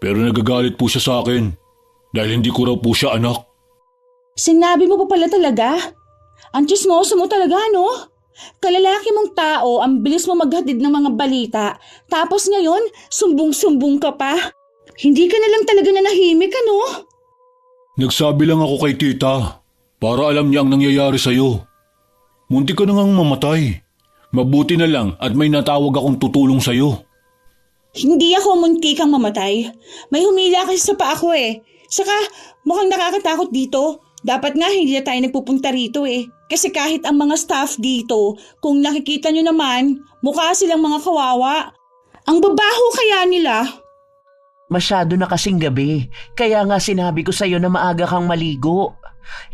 Pero nagagalit po siya sa akin dahil hindi ko raw po siya anak. Sinabi mo pa pala talaga? Ang chismoso mo talaga, no? Kalalaki mong tao, ang bilis mo maghatid ng mga balita. Tapos ngayon, sumbong-sumbong ka pa. Hindi ka na lang talaga nanahimik, ano? Nagsabi lang ako kay tita para alam niya ang nangyayari sa'yo. Munti ka na ngang mamatay. Mabuti na lang at may natawag akong tutulong sa'yo. Hindi ako munti kang mamatay. May humila kasi sa paa ko eh. Saka mukhang nakakatakot dito. Dapat nga hindi na tayo nagpupunta rito eh. Kasi kahit ang mga staff dito, kung nakikita nyo naman, mukha silang mga kawawa. Ang babaho kaya nila. Masyado na kasing gabi, kaya nga sinabi ko sa'yo na maaga kang maligo.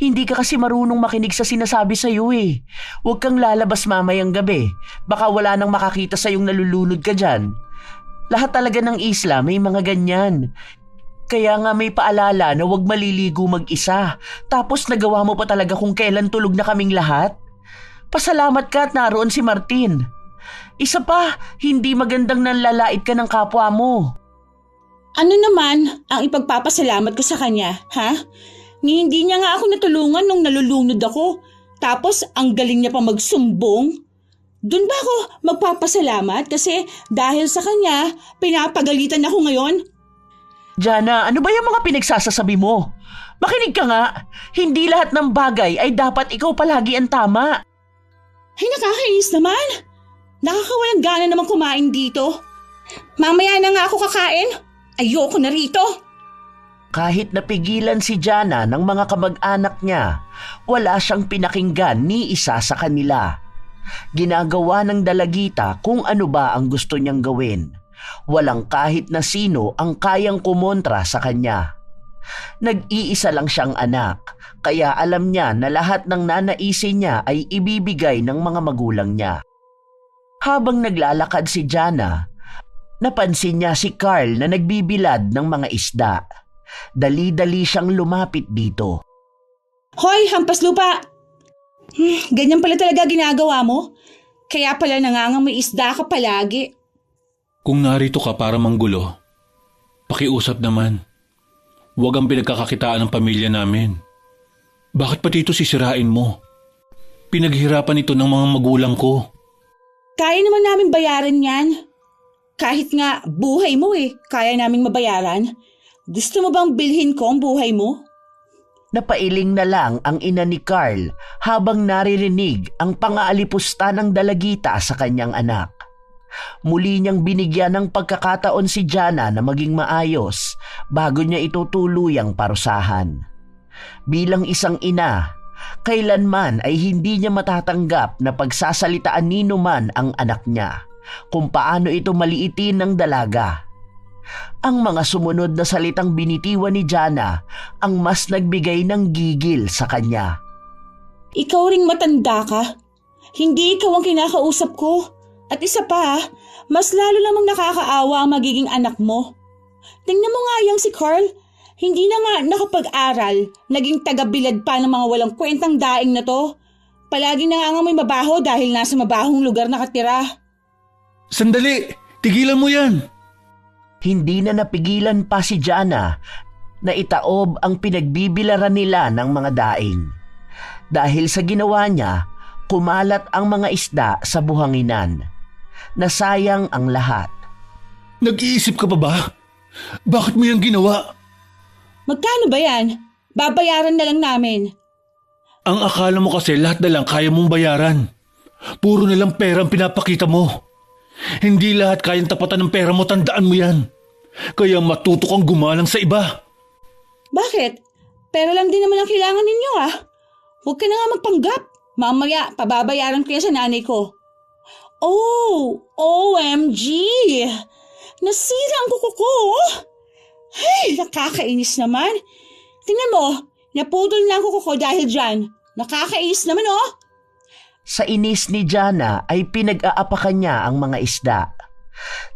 Hindi ka kasi marunong makinig sa sinasabi sa'yo eh. Huwag kang lalabas mamayang gabi. Baka wala nang makakita sa'yong nalulunod ka dyan. Lahat talaga ng isla may mga ganyan. Kaya nga may paalala na huwag maliligo mag-isa. Tapos nagawa mo pa talaga kung kailan tulog na kaming lahat. Pasalamat ka at naroon si Martin. Isa pa, hindi magandang nanlalait ka ng kapwa mo. Ano naman ang ipagpapasalamat ko sa kanya, ha? Ni hindi niya nga ako natulungan nung nalulunod ako. Tapos ang galing niya pa magsumbong. Doon ba ako magpapasalamat kasi dahil sa kanya, pinapagalitan ako ngayon? Jana, ano ba yung mga pinagsasasabi mo? Makinig ka nga. Hindi lahat ng bagay ay dapat ikaw palagi ang tama. Ay, nakakainis naman. Nakakawalang gana naman kumain dito. Mamaya na nga ako kakain. Ayoko na rito. Kahit napigilan si Jana ng mga kamag-anak niya, wala siyang pinakinggan ni isa sa kanila. Ginagawa ng dalagita kung ano ba ang gusto niyang gawin. Walang kahit na sino ang kayang kumontra sa kanya. Nag-iisa lang siyang anak, kaya alam niya na lahat ng nanaisin niya ay ibibigay ng mga magulang niya. Habang naglalakad si Jana, napansin niya si Carl na nagbibilad ng mga isda. Dali-dali siyang lumapit dito. Hoy, hampas lupa! Ganyan pala talaga ginagawa mo? Kaya pala nangangamoy isda ka palagi. Kung narito ka para manggulo, pakiusap naman. Huwag ang pinagkakakitaan ng pamilya namin. Bakit pati ito sisirain mo? Pinaghirapan ito ng mga magulang ko. Kaya naman namin bayaran yan. Kahit nga buhay mo eh, kaya naming mabayaran. Gusto mo bang bilhin ko ang buhay mo? Napailing na lang ang ina ni Carl habang naririnig ang pangaalipusta ng dalagita sa kanyang anak. Muli niyang binigyan ng pagkakataon si Jana na maging maayos bago niya ito tuluyang parusahan. Bilang isang ina, kailanman ay hindi niya matatanggap na pagsasalitaan nino man ang anak niya kung paano ito maliitin ng dalaga. Ang mga sumunod na salitang binitiwan ni Jana ang mas nagbigay ng gigil sa kanya. Ikaw ring matanda ka. Hindi ikaw ang kinakausap ko. At isa pa, mas lalo namang nakakaawa ang magiging anak mo. Tingnan mo nga yang si Carl. Hindi na nga nakapag-aral, naging tagabilad pa ng mga walang kwentang daing na to. Palagi nangangamoy mabaho dahil nasa mabahong lugar nakatira. Sandali! Tigilan mo yan! Hindi na napigilan pa si Jana na itaob ang pinagbibilaran nila ng mga daing. Dahil sa ginawa niya, kumalat ang mga isda sa buhanginan. Nasayang ang lahat. Nag-iisip ka pa ba? Bakit mo yan ginawa? Magkano ba yan? Babayaran na lang namin. Ang akala mo kasi lahat na lang kaya mong bayaran. Puro na lang pera ang pinapakita mo. Hindi lahat kayang tapatan ng pera mo, tandaan mo yan. Kaya matuto kang gumalang sa iba. Bakit? Pera lang din naman ang kailangan ninyo ah. Huwag ka na nga magpanggap. Mamaya, pababayaran ko yan sa nanay ko. Oh, OMG! Nasira ang kuko ko. Ay, nakakainis naman. Tingnan mo, naputol na ang kuko ko dahil dyan. Nakakainis naman oh. Sa inis ni Jana ay pinag-aapakan niya ang mga isda.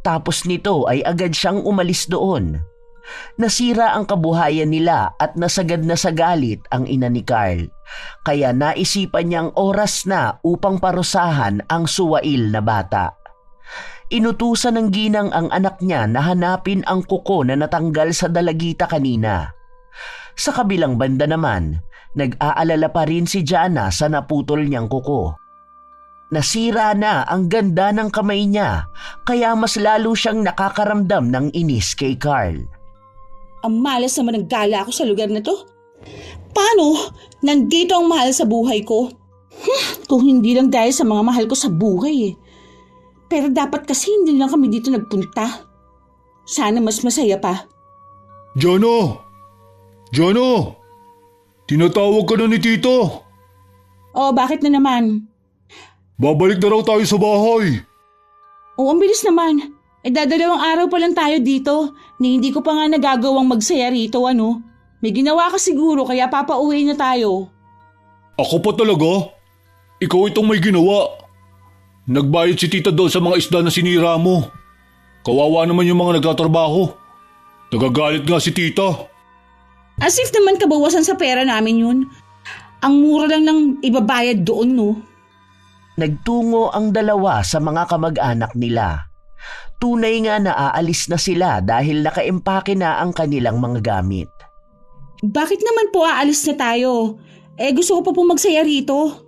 Tapos nito ay agad siyang umalis doon. Nasira ang kabuhayan nila at nasagad na sa galit ang ina ni Carl. Kaya naisipan niyang oras na upang parusahan ang suwail na bata. Inutusan ng ginang ang anak niya na hanapin ang kuko na natanggal sa dalagita kanina. Sa kabilang banda naman, nag-aalala pa rin si Jana sa naputol niyang kuko. Nasira na ang ganda ng kamay niya, kaya mas lalo siyang nakakaramdam ng inis kay Carl. Ang malas naman ng gala ako sa lugar na to. Paano? Nandito ang mahal sa buhay ko. Kung hindi lang dahil sa mga mahal ko sa buhay eh. Pero dapat kasi hindi lang kami dito nagpunta. Sana mas masaya pa. Jana! Jana! Tinatawag ka na ni Tito. Oh, bakit na naman? Babalik na raw tayo sa bahay. Oh, ang bilis naman. Dadalawang araw pa lang tayo dito. Ni hindi ko pa nga nagagawang magsaya rito, ano? May ginawa ka siguro kaya papauwi na tayo. Ako pa talaga? Ikaw itong may ginawa. Nagbayad si Tita doon sa mga isda na sinira mo. Kawawa naman yung mga nagtatrabaho. Nagagalit nga si Tita. As if naman kabawasan sa pera namin yun. Ang mura lang ng ibabayad doon, no? Nagtungo ang dalawa sa mga kamag-anak nila. Tunay nga na aalis na sila dahil nakaimpake na ang kanilang mga gamit. Bakit naman po aalis na tayo? Gusto ko pa po magsaya rito.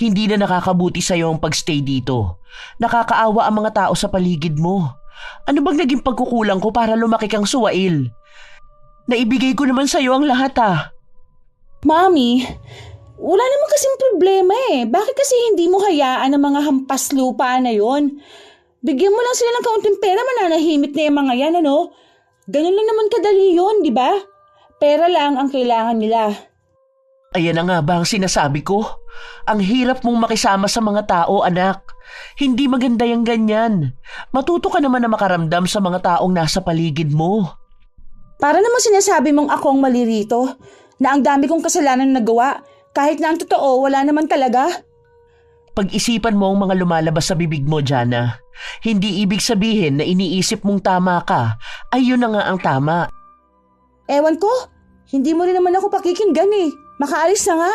Hindi na nakakabuti sa'yo ang pagstay dito. Nakakaawa ang mga tao sa paligid mo. Ano bang naging pagkukulang ko para lumaki kang suwail? Naibigay ko naman sa'yo ang lahat ah. Mami, wala naman kasing problema eh. Bakit kasi hindi mo hayaan ang mga hampas lupa na yon? Bigyan mo lang sila ng kaunting pera, mananahimik na yung mga yan, ano? Ganun lang naman kadali yun, di ba? Pera lang ang kailangan nila. Ayan na nga ba ang sinasabi ko? Ang hirap mong makisama sa mga tao, anak. Hindi maganda yung ganyan. Matuto ka naman na makaramdam sa mga taong nasa paligid mo. Para naman sinasabi mong ako ang mali rito, na ang dami kong kasalanan na nagawa, kahit na ang totoo, wala naman talaga. Pag-isipan mo ang mga lumalabas sa bibig mo, Jana. Hindi ibig sabihin na iniisip mong tama ka, ay yun na nga ang tama. Ewan ko, hindi mo rin naman ako pakikinggan eh. Makaalis na nga.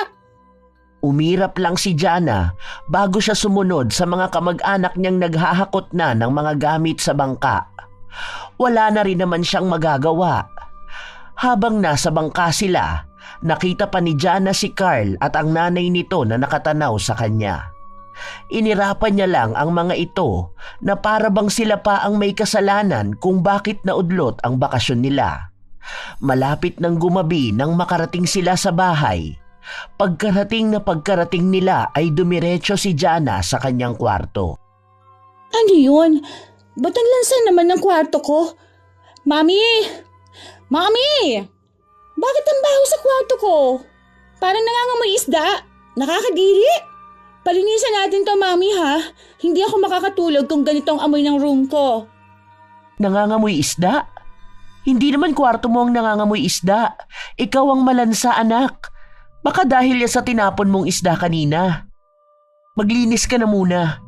Umirap lang si Jana bago siya sumunod sa mga kamag-anak niyang naghahakot na ng mga gamit sa bangka. Wala na rin naman siyang magagawa. Habang nasa bangka sila, nakita pa ni Jana si Carl at ang nanay nito na nakatanaw sa kanya. Inirapan niya lang ang mga ito na para bang sila pa ang may kasalanan kung bakit naudlot ang bakasyon nila. Malapit nang gumabi nang makarating sila sa bahay. Pagkarating nila ay dumiretso si Jana sa kanyang kwarto. Ano yun? Ba't ang lansa naman ng kwarto ko? Mami! Mami! Bakit ang baho sa kwarto ko? Parang nangangamoy isda. Nakakadiri. Palinisan natin to, Mami, ha? Hindi ako makakatulog kung ganitong amoy ng room ko. Nangangamoy isda? Hindi naman kwarto mo ang nangangamoy isda. Ikaw ang malansa, anak. Baka dahil yan sa tinapon mong isda kanina. Maglinis ka na muna.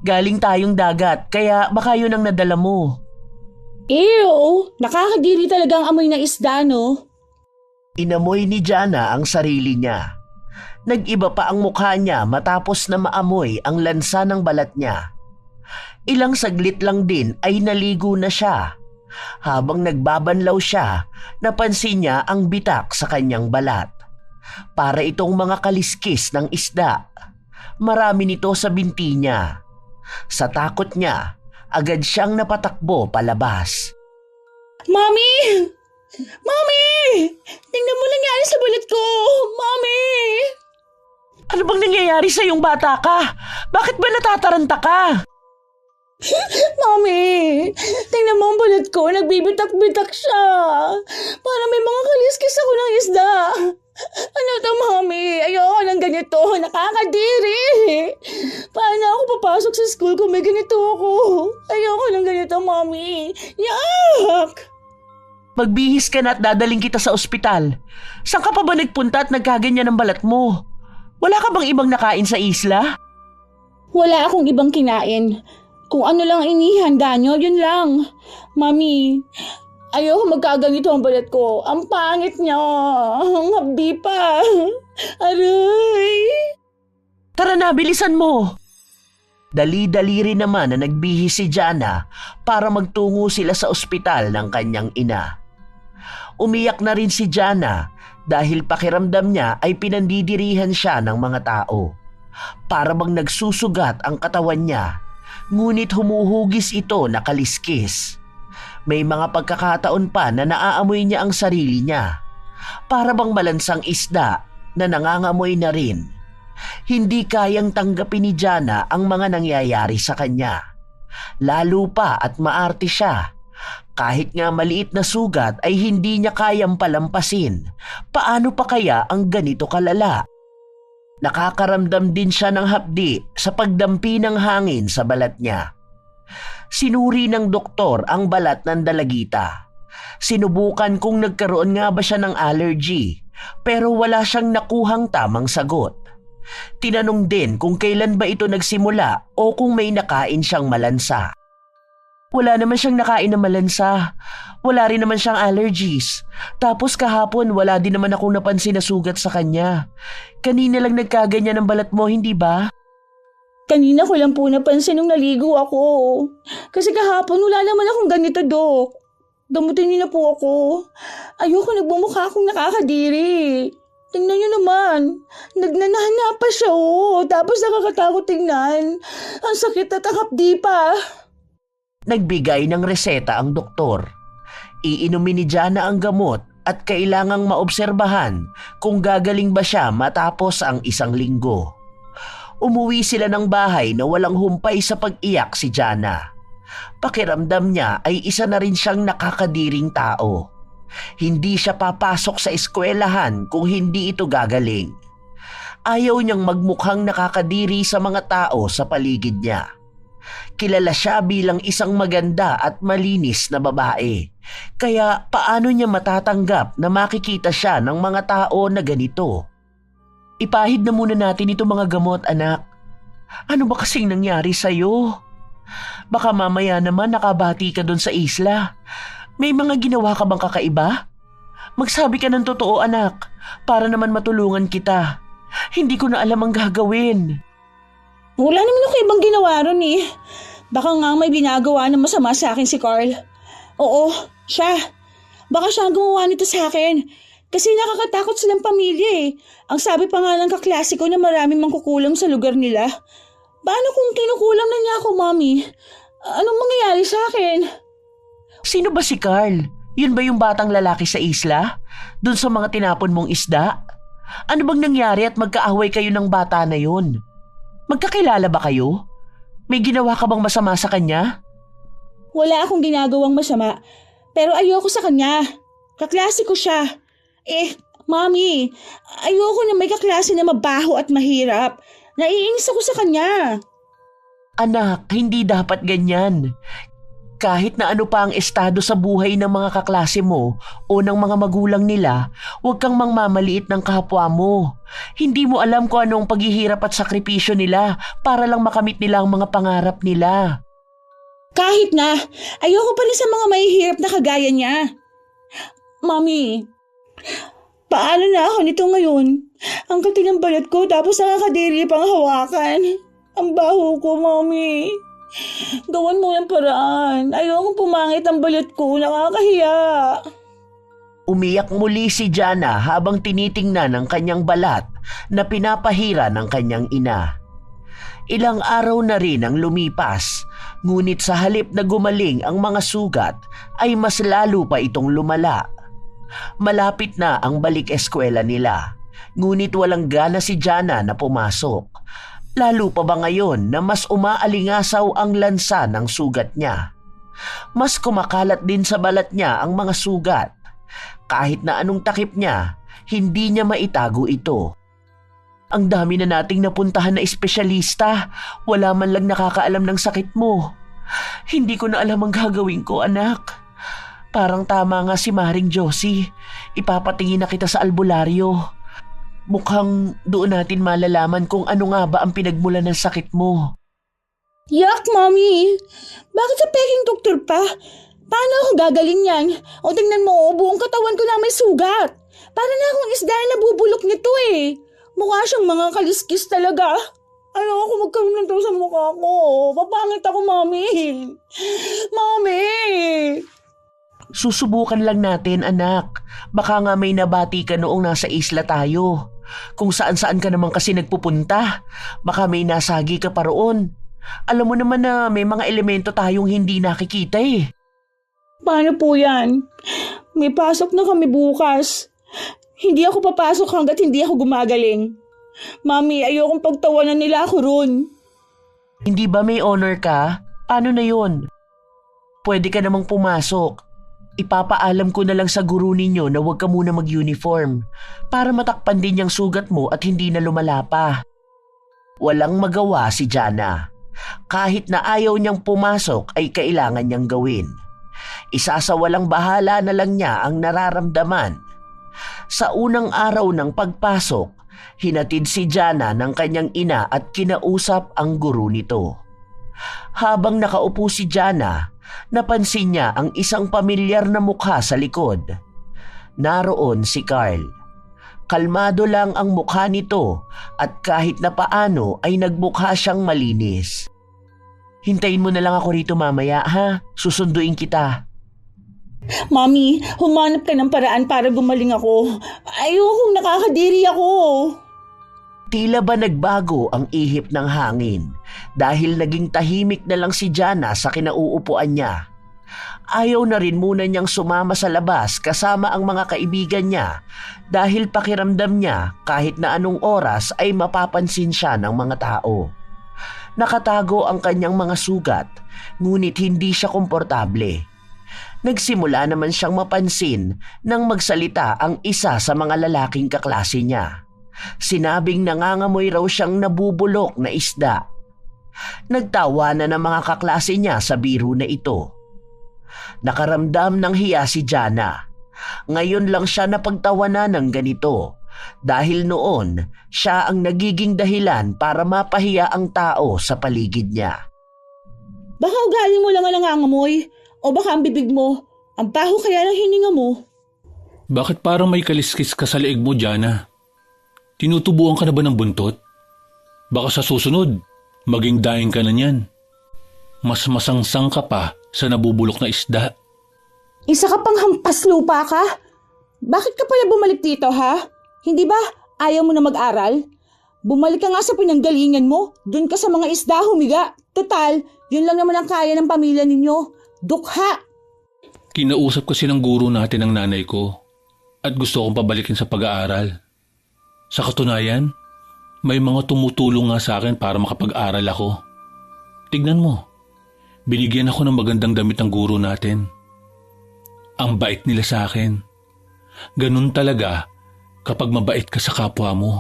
Galing tayong dagat, kaya baka yun ang nadala mo. Ew! Nakakadiri talaga ang amoy ng isda, no? Inamoy ni Jana ang sarili niya. Nag-iba pa ang mukha niya matapos na maamoy ang lansa ng balat niya. Ilang saglit lang din ay naligo na siya. Habang nagbabanlaw siya, napansin niya ang bitak sa kanyang balat. Para itong mga kaliskis ng isda. Marami nito sa binti niya. Sa takot niya, agad siyang napatakbo palabas. Mami! Mami! Tingnan mo nangyari sa balat ko! Mami! Ano bang nangyayari sa iyong bata ka? Bakit ba natataranta ka? Mami, tingnan mo ang balat ko, nagbibitak-bitak siya. Parang may mga kaliskis ako ng isda. Ano to, Mami? Ayoko ng ganito, nakakadiri. Paano ako papasok sa school kung may ganito ako? Ayoko ng ganito, Mami. Yak! Magbihis ka na at dadaling kita sa ospital. Saan ka pa ba nagpunta at nagkaganyan ng balat mo? Wala ka bang ibang nakain sa isla? Wala akong ibang kinain. Kung ano lang inihanda nyo, yun lang. Mami, ayoko magkaganito ang balat ko. Ang pangit niya. Ang habdi pa. Aray! Tara na, bilisan mo! Dali-dali rin naman na nagbihis si Jana para magtungo sila sa ospital ng kanyang ina. Umiyak na rin si Jana dahil pakiramdam niya ay pinandidirihan siya ng mga tao. Para bang nagsusugat ang katawan niya, ngunit humuhugis ito na kaliskis. May mga pagkakataon pa na naaamoy niya ang sarili niya. Para bang malansang isda na nangangamoy na rin. Hindi kayang tanggapin ni Jana ang mga nangyayari sa kanya. Lalo pa at maarte siya. Kahit nga maliit na sugat ay hindi niya kayang palampasin. Paano pa kaya ang ganito kalala? Nakakaramdam din siya ng hapdi sa pagdampi ng hangin sa balat niya. Sinuri ng doktor ang balat ng dalagita. Sinubukan kung nagkaroon nga ba siya ng allergy, pero wala siyang nakuhang tamang sagot. Tinanong din kung kailan ba ito nagsimula o kung may nakain siyang malansa. Wala naman siyang nakain na malansa. Wala rin naman siyang allergies. Tapos kahapon wala din naman akong napansin na sugat sa kanya. Kanina lang nagkaganyan ang balat mo, hindi ba? Kanina ko lang po napansin nung naligo ako. Kasi kahapon wala naman akong ganito, Dok. Gamutin niyo na po ako. Ayoko nagbumukha akong nakakadiri. Tingnan niyo naman. Nagnanana pa siya, oh. Tapos nakakatakot tingnan. Ang sakit at ang hapdi pa. Nagbigay ng reseta ang doktor. Iinumin ni Jana ang gamot at kailangang maobserbahan kung gagaling ba siya matapos ang 1 linggo. Umuwi sila ng bahay na walang humpay sa pag-iyak si Jana. Pakiramdam niya ay isa na rin siyang nakakadiring tao. Hindi siya papasok sa eskwelahan kung hindi ito gagaling. Ayaw niyang magmukhang nakakadiri sa mga tao sa paligid niya. Kilala siya bilang isang maganda at malinis na babae. Kaya paano niya matatanggap na makikita siya ng mga tao na ganito? Ipahid na muna natin itong mga gamot, anak. Ano ba kasing nangyari sa'yo? Baka mamaya naman nakabati ka doon sa isla. May mga ginawa ka bang kakaiba? Magsabi ka ng totoo, anak, para naman matulungan kita. Hindi ko na alam ang gagawin. Wala naman ako ibang ginawa ron eh. Baka nga may binagawa na masama sa akin si Carl. Oo, siya. Baka siya ang gumawa nito sa akin. Kasi nakakatakot silang pamilya eh. Ang sabi pa nga ng kaklase ko na maraming mangkukulam sa lugar nila. Paano kung kinukulam na niya ako, Mami? Anong mangyayari sa akin? Sino ba si Carl? Yun ba yung batang lalaki sa isla? Doon sa mga tinapon mong isda? Ano bang nangyari at magkaaway kayo ng bata na yun? Magkakilala ba kayo? May ginawa ka bang masama sa kanya? Wala akong ginagawang masama. Pero ayoko sa kanya. Kaklase ko siya. Mami, ayoko na may kaklase na mabaho at mahirap. Naiinis ako sa kanya. Anak, hindi dapat ganyan. Kahit na ano pa ang estado sa buhay ng mga kaklase mo o ng mga magulang nila, huwag kang mangmamaliit ng kapwa mo. Hindi mo alam kung anong paghihirap at sakripisyo nila para lang makamit nila ang mga pangarap nila. Kahit na, ayoko pa rin sa mga mahihirap na kagaya niya. Mami, paano na ako nito ngayon? Ang katil ng balat ko tapos nakakadiri pang hawakan. Ang baho ko, Mami. Gawan mo yung paraan. Ayokong pumangit ang balat ko. Nakakahiya. Umiyak muli si Jana habang tinitingnan ang kanyang balat na pinapahira ng kanyang ina. Ilang araw na rin ang lumipas, ngunit sa halip na gumaling ang mga sugat ay mas lalo pa itong lumala. Malapit na ang balik eskwela nila, ngunit walang gana si Jana na pumasok. Lalo pa ba ngayon na mas umaalingasaw ang lansa ng sugat niya? Mas kumakalat din sa balat niya ang mga sugat. Kahit na anong takip niya, hindi niya maitago ito. Ang dami na nating napuntahan na espesyalista, wala man lang nakakaalam ng sakit mo. Hindi ko na alam ang gagawin ko, anak. Parang tama nga si Maring Josie, ipapatingin na kita sa albularyo. Mukhang doon natin malalaman kung ano nga ba ang pinagmulan ng sakit mo. Yak, Mami! Bakit sa peking doktor pa? Paano ako gagaling yan? O tingnan mo, buong katawan ko na may sugat. Para na akong isda na nabubulok nito eh. Mukha siyang mga kaliskis talaga. Ayoko magkaroon ng sa mukha ko. Papangit ako, Mami. Mami! Susubukan lang natin, anak. Baka nga may nabati ka noong nasa isla tayo. Kung saan-saan ka naman kasi nagpupunta. Baka may nasagi ka pa roon. Alam mo naman na may mga elemento tayong hindi nakikita eh. Paano po yan? May pasok na kami bukas. Hindi ako papasok hanggat hindi ako gumagaling. Mami, ayokong pagtawanan nila ako ron. Hindi ba may honor ka? Paano na yun? Pwede ka namang pumasok. Ipapaalam ko na lang sa guru ninyo na huwag ka muna mag-uniform para matakpan din yung sugat mo at hindi na lumala pa. Walang magawa si Jana. Kahit na ayaw niyang pumasok ay kailangan niyang gawin. Isasawalang bahala na lang niya ang nararamdaman. Sa unang araw ng pagpasok, hinatid si Jana ng kanyang ina at kinausap ang guru nito. Habang nakaupo si Jana, napansin niya ang isang pamilyar na mukha sa likod. Naroon si Carl. Kalmado lang ang mukha nito at kahit na paano ay nagmukha siyang malinis. Hintayin mo na lang ako rito mamaya ha, susunduin kita. Mami, humanap ka ng paraan para gumaling ako. Ayokong nakakadiri ako. Tila ba nagbago ang ihip ng hangin dahil naging tahimik na lang si Jana sa kinauupuan niya. Ayaw na rin muna niyang sumama sa labas kasama ang mga kaibigan niya dahil pakiramdam niya kahit na anong oras ay mapapansin siya ng mga tao. Nakatago ang kanyang mga sugat ngunit hindi siya komportable. Nagsimula naman siyang mapansin nang magsalita ang isa sa mga lalaking kaklase niya. Sinabing nangangamoy raw siyang nabubulok na isda. Nagtawa na ng mga kaklase niya sa biro na ito. Nakaramdam ng hiya si Jana. Ngayon lang siya napagtawanan ng ganito dahil noon siya ang nagiging dahilan para mapahiya ang tao sa paligid niya. Baka ugali mo lang ang nangangamoy o baka ang bibig mo. Ang baho kaya ng hininga mo. Bakit parang may kaliskis ka sa leeg mo, Jana? Tinutubuan ka na ba ng buntot? Baka sa susunod, maging daing ka na niyan. Mas masangsang ka pa sa nabubulok na isda. Isa ka pang hampas lupa ka? Bakit ka pala bumalik dito ha? Hindi ba ayaw mo na mag-aral? Bumalik ka nga sa pinanggalingan mo. Doon ka sa mga isda humiga. Total, yun lang naman ang kaya ng pamilya ninyo. Dukha! Kinausap kasi ng guro natin ang nanay ko at gusto kong pabalikin sa pag-aaral. Sa katunayan, may mga tumutulong nga sa akin para makapag-aral ako. Tignan mo, binigyan ako ng magandang damit ng guro natin. Ang bait nila sa akin. Ganun talaga kapag mabait ka sa kapwa mo.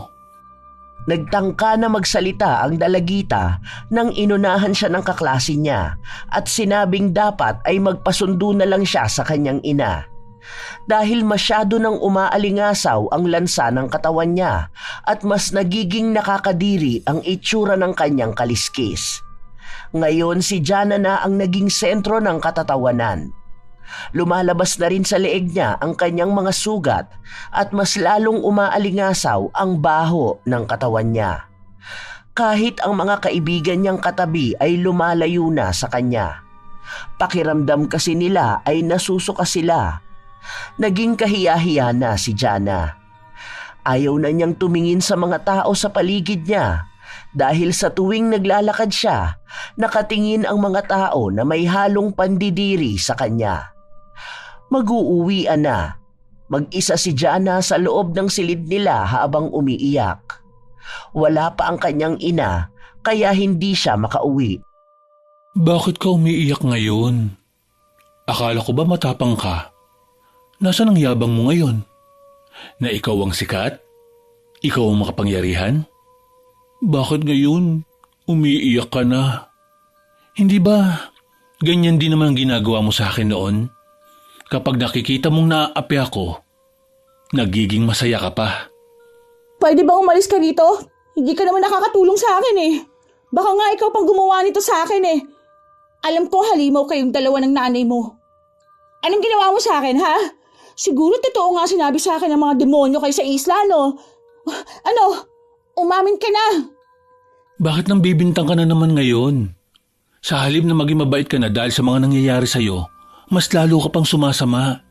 Nagtangka na magsalita ang dalagita nang inunahan siya ng kaklase niya at sinabing dapat ay magpasundo na lang siya sa kanyang ina. Dahil masyado nang umaalingasaw ang lansa ng katawan niya at mas nagiging nakakadiri ang itsura ng kanyang kaliskis. Ngayon si Jana na ang naging sentro ng katatawanan. Lumalabas na rin sa leeg niya ang kanyang mga sugat at mas lalong umaalingasaw ang baho ng katawan niya. Kahit ang mga kaibigan niyang katabi ay lumalayo na sa kanya. Pakiramdam kasi nila ay nasusuka sila. Naging kahiya-hiya na si Jana. Ayaw na niyang tumingin sa mga tao sa paligid niya dahil sa tuwing naglalakad siya, nakatingin ang mga tao na may halong pandidiri sa kanya. Mag-uuwian na. Mag-isa si Jana sa loob ng silid nila habang umiiyak. Wala pa ang kanyang ina kaya hindi siya makauwi. Bakit ka umiiyak ngayon? Akala ko ba matapang ka? Nasaan ang yabang mo ngayon? Na ikaw ang sikat? Ikaw ang makapangyarihan? Bakit ngayon umiiyak ka na? Hindi ba ganyan din naman ang ginagawa mo sa akin noon? Kapag nakikita mong naaapi ako, nagiging masaya ka pa. Pwede ba umalis ka rito? Hindi ka naman nakakatulong sa akin eh. Baka nga ikaw pang gumawa nito sa akin eh. Alam ko halimaw kayong dalawa ng nanay mo. Anong ginawa mo sa akin, ha? Siguro totoo nga sinabi sa akin ng mga demonyo kayo sa isla, no? Ano? Umamin ka na. Bakit nang bibintang ka na naman ngayon? Sa halip na maging mabait ka na dahil sa mga nangyayari sa'yo, mas lalo ka pang sumasama.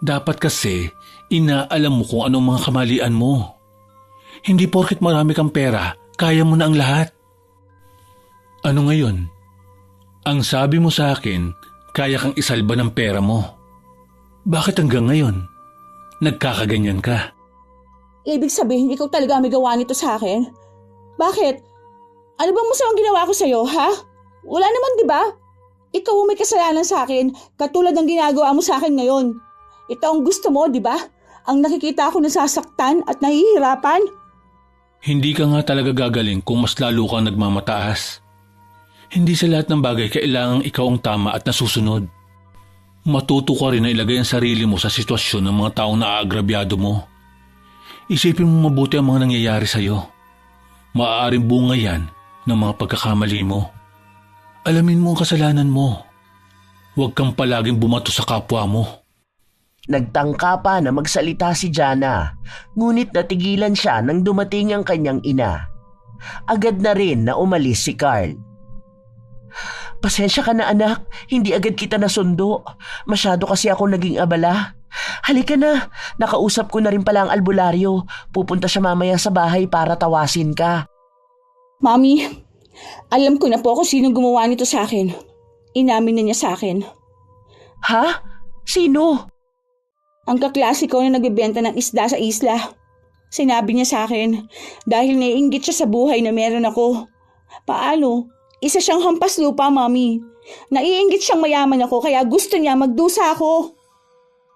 Dapat kasi, inaalam mo kung anong mga kamalian mo. Hindi porket marami kang pera, kaya mo na ang lahat. Ano ngayon? Ang sabi mo sa akin, kaya kang isalba ng pera mo. Bakit hanggang ngayon? Nagkakaganyan ka. Ibig sabihin, ikaw talaga may gawa nito sa akin? Bakit? Ano bang masamang ginawa ko sa'yo, ha? Wala naman, di ba? Ikaw ang may kasalanan sa akin, katulad ng ginagawa mo sa akin ngayon. Ito ang gusto mo, di ba? Ang nakikita ko nasasaktan at nahihirapan. Hindi ka nga talaga gagaling kung mas lalo kang nagmamataas. Hindi sa lahat ng bagay kailangang ikaw ang tama at nasusunod. Matuto ka rin na ilagay ang sarili mo sa sitwasyon ng mga taong naaagrabyado mo. Isipin mo mabuti ang mga nangyayari sa'yo. Maaaring bunga yan ng mga pagkakamali mo. Alamin mo ang kasalanan mo. Huwag kang palaging bumato sa kapwa mo. Nagtangka pa na magsalita si Jana, ngunit natigilan siya nang dumating ang kanyang ina. Agad na rin na umalis si Carl. Pasensya ka na anak, hindi agad kita nasundo. Masyado kasi ako naging abala. Halika na, nakausap ko na rin pala ang albularyo. Pupunta siya mamaya sa bahay para tawasin ka. Mami, alam ko na po kung sinong gumawa nito sa akin. Inamin na niya sa akin. Ha? Sino? Ang kaklase ko na nagbebenta ng isda sa isla. Sinabi niya sa akin dahil naiinggit siya sa buhay na meron ako. Paano? Isa siyang hampas lupa, Mami. Naiinggit siyang mayaman ako kaya gusto niya magdusa ako.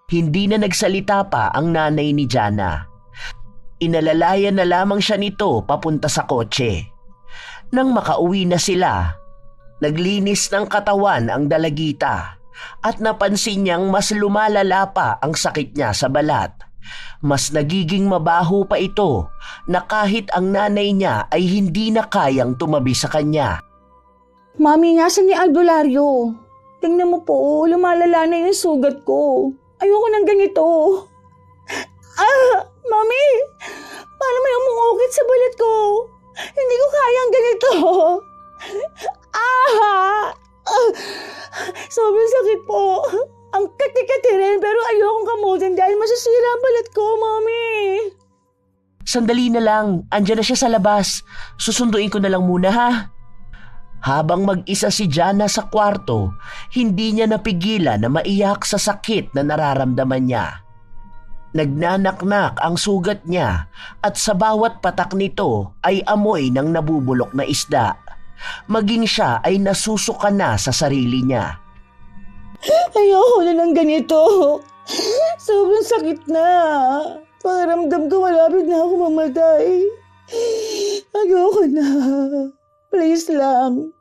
Hindi na nagsalita pa ang nanay ni Jana. Inalalayan na lamang siya nito papunta sa kotse. Nang makauwi na sila, naglinis ng katawan ang dalagita at napansin niyang mas lumalala pa ang sakit niya sa balat. Mas nagiging mabaho pa ito na kahit ang nanay niya ay hindi na kayang tumabi sa kanya. Mami, nasan ni albularyo? Tingnan mo po, lumalala na yung sugat ko. Ayoko ng ganito. Mami, paano may umungukit sa balat ko? Hindi ko kayang ganito. Sobrang sakit po. Ang kati-kati rin pero ayokong kamutin dahil masasira ang balat ko, Mami. Sandali na lang, andyan na siya sa labas. Susunduin ko na lang muna ha. Habang mag-isa si Jana sa kwarto, hindi niya napigilan na maiyak sa sakit na nararamdaman niya. Nagnanaknak ang sugat niya at sa bawat patak nito ay amoy ng nabubulok na isda. Maging siya ay nasusuka na sa sarili niya. Ayoko na ng ganito. Sobrang sakit na. Pakiramdam ko malapit na ako mamatay. Ayoko na. Please lang.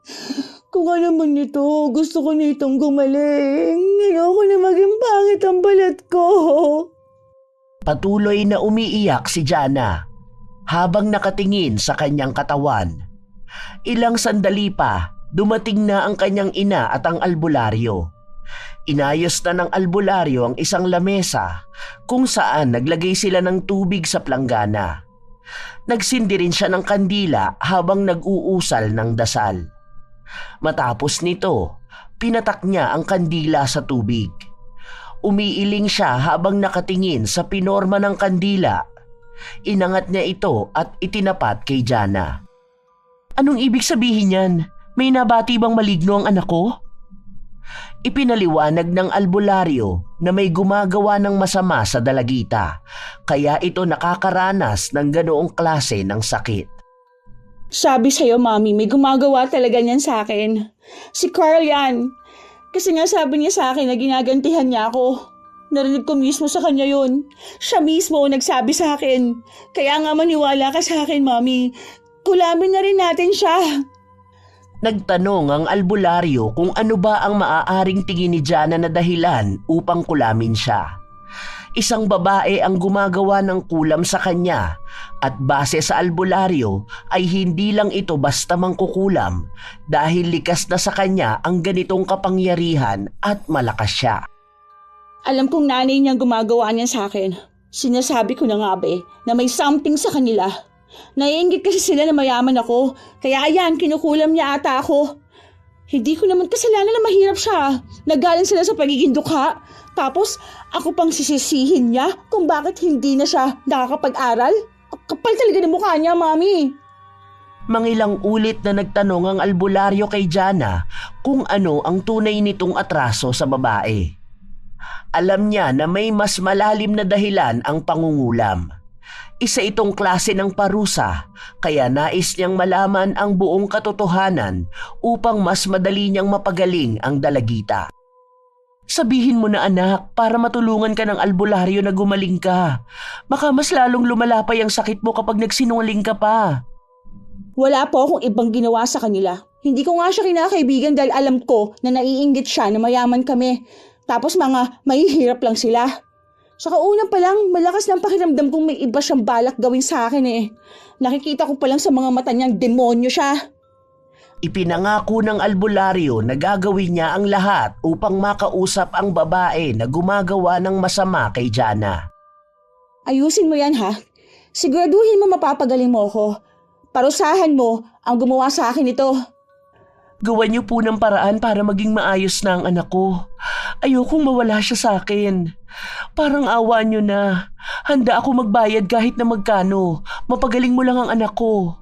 Kung ano man nito, gusto ko nitong gumaling. Ayoko na maging pangit ang balat ko. Patuloy na umiiyak si Jana habang nakatingin sa kanyang katawan. Ilang sandali pa, dumating na ang kanyang ina at ang albularyo. Inayos na ng albularyo ang isang lamesa kung saan naglagay sila ng tubig sa planggana. Nagsindi rin siya ng kandila habang nag-uusal ng dasal. Matapos nito, pinatak niya ang kandila sa tubig. Umiiling siya habang nakatingin sa pinorma ng kandila. Inangat niya ito at itinapat kay Jana. Anong ibig sabihin yan? May nabati bang maligno ang anak ko? Ipinaliwanag ng albularyo na may gumagawa ng masama sa dalagita, kaya ito nakakaranas ng ganoong klase ng sakit. Sabi sa'yo, Mami, may gumagawa talaga niyan sa akin. Si Carl yan. Kasi nga sabi niya sa akin na ginagantihan niya ako. Narinig ko mismo sa kanya yun. Siya mismo nagsabi sa akin. Kaya nga maniwala ka sa akin, Mami. Kulamin na rin natin siya. Nagtanong ang albularyo kung ano ba ang maaaring tingin ni Jana na dahilan upang kulamin siya. Isang babae ang gumagawa ng kulam sa kanya at base sa albularyo ay hindi lang ito basta mangkukulam dahil likas na sa kanya ang ganitong kapangyarihan at malakas siya. Alam kong nanay niyang gumagawa niyan sa akin. Sinasabi ko na nga ba na may something sa kanila. Naiinggit kasi sila na mayaman ako, kaya ayan, kinukulam niya ata ako. Hindi ko naman kasalanan na mahirap siya. Nagaling sila sa pagiging dukha. Tapos ako pang sisisihin niya kung bakit hindi na siya nakakapag-aral. Kapal talaga ng mukha niya, Mami. Mangilang ulit na nagtanong ang albularyo kay Jana kung ano ang tunay nitong atraso sa babae. Alam niya na may mas malalim na dahilan ang pangungulam. Isa itong klase ng parusa, kaya nais niyang malaman ang buong katotohanan upang mas madali niyang mapagaling ang dalagita. Sabihin mo na anak para matulungan ka ng albularyo na gumaling ka. Baka mas lalong lumalapay ang sakit mo kapag nagsinungaling ka pa. Wala po akong ibang ginawa sa kanila. Hindi ko nga siya kinakaibigan dahil alam ko na naiinggit siya na mayaman kami. Tapos mga mahihirap lang sila. Saka una pa lang, malakas ng pakiramdam kong may iba siyang balak gawin sa akin eh. Nakikita ko pa lang sa mga mata niyang demonyo siya. Ipinangako ng albularyo na gagawin niya ang lahat upang makausap ang babae na gumagawa ng masama kay Jana. Ayusin mo yan ha. Siguraduhin mo mapapagaling mo ako. Parusahan mo ang gumawa sa akin ito. Gawan niyo po ng paraan para maging maayos na ang anak ko. Ayokong mawala siya sa akin. Parang awa niyo na. Handa ako magbayad kahit na magkano. Mapagaling mo lang ang anak ko.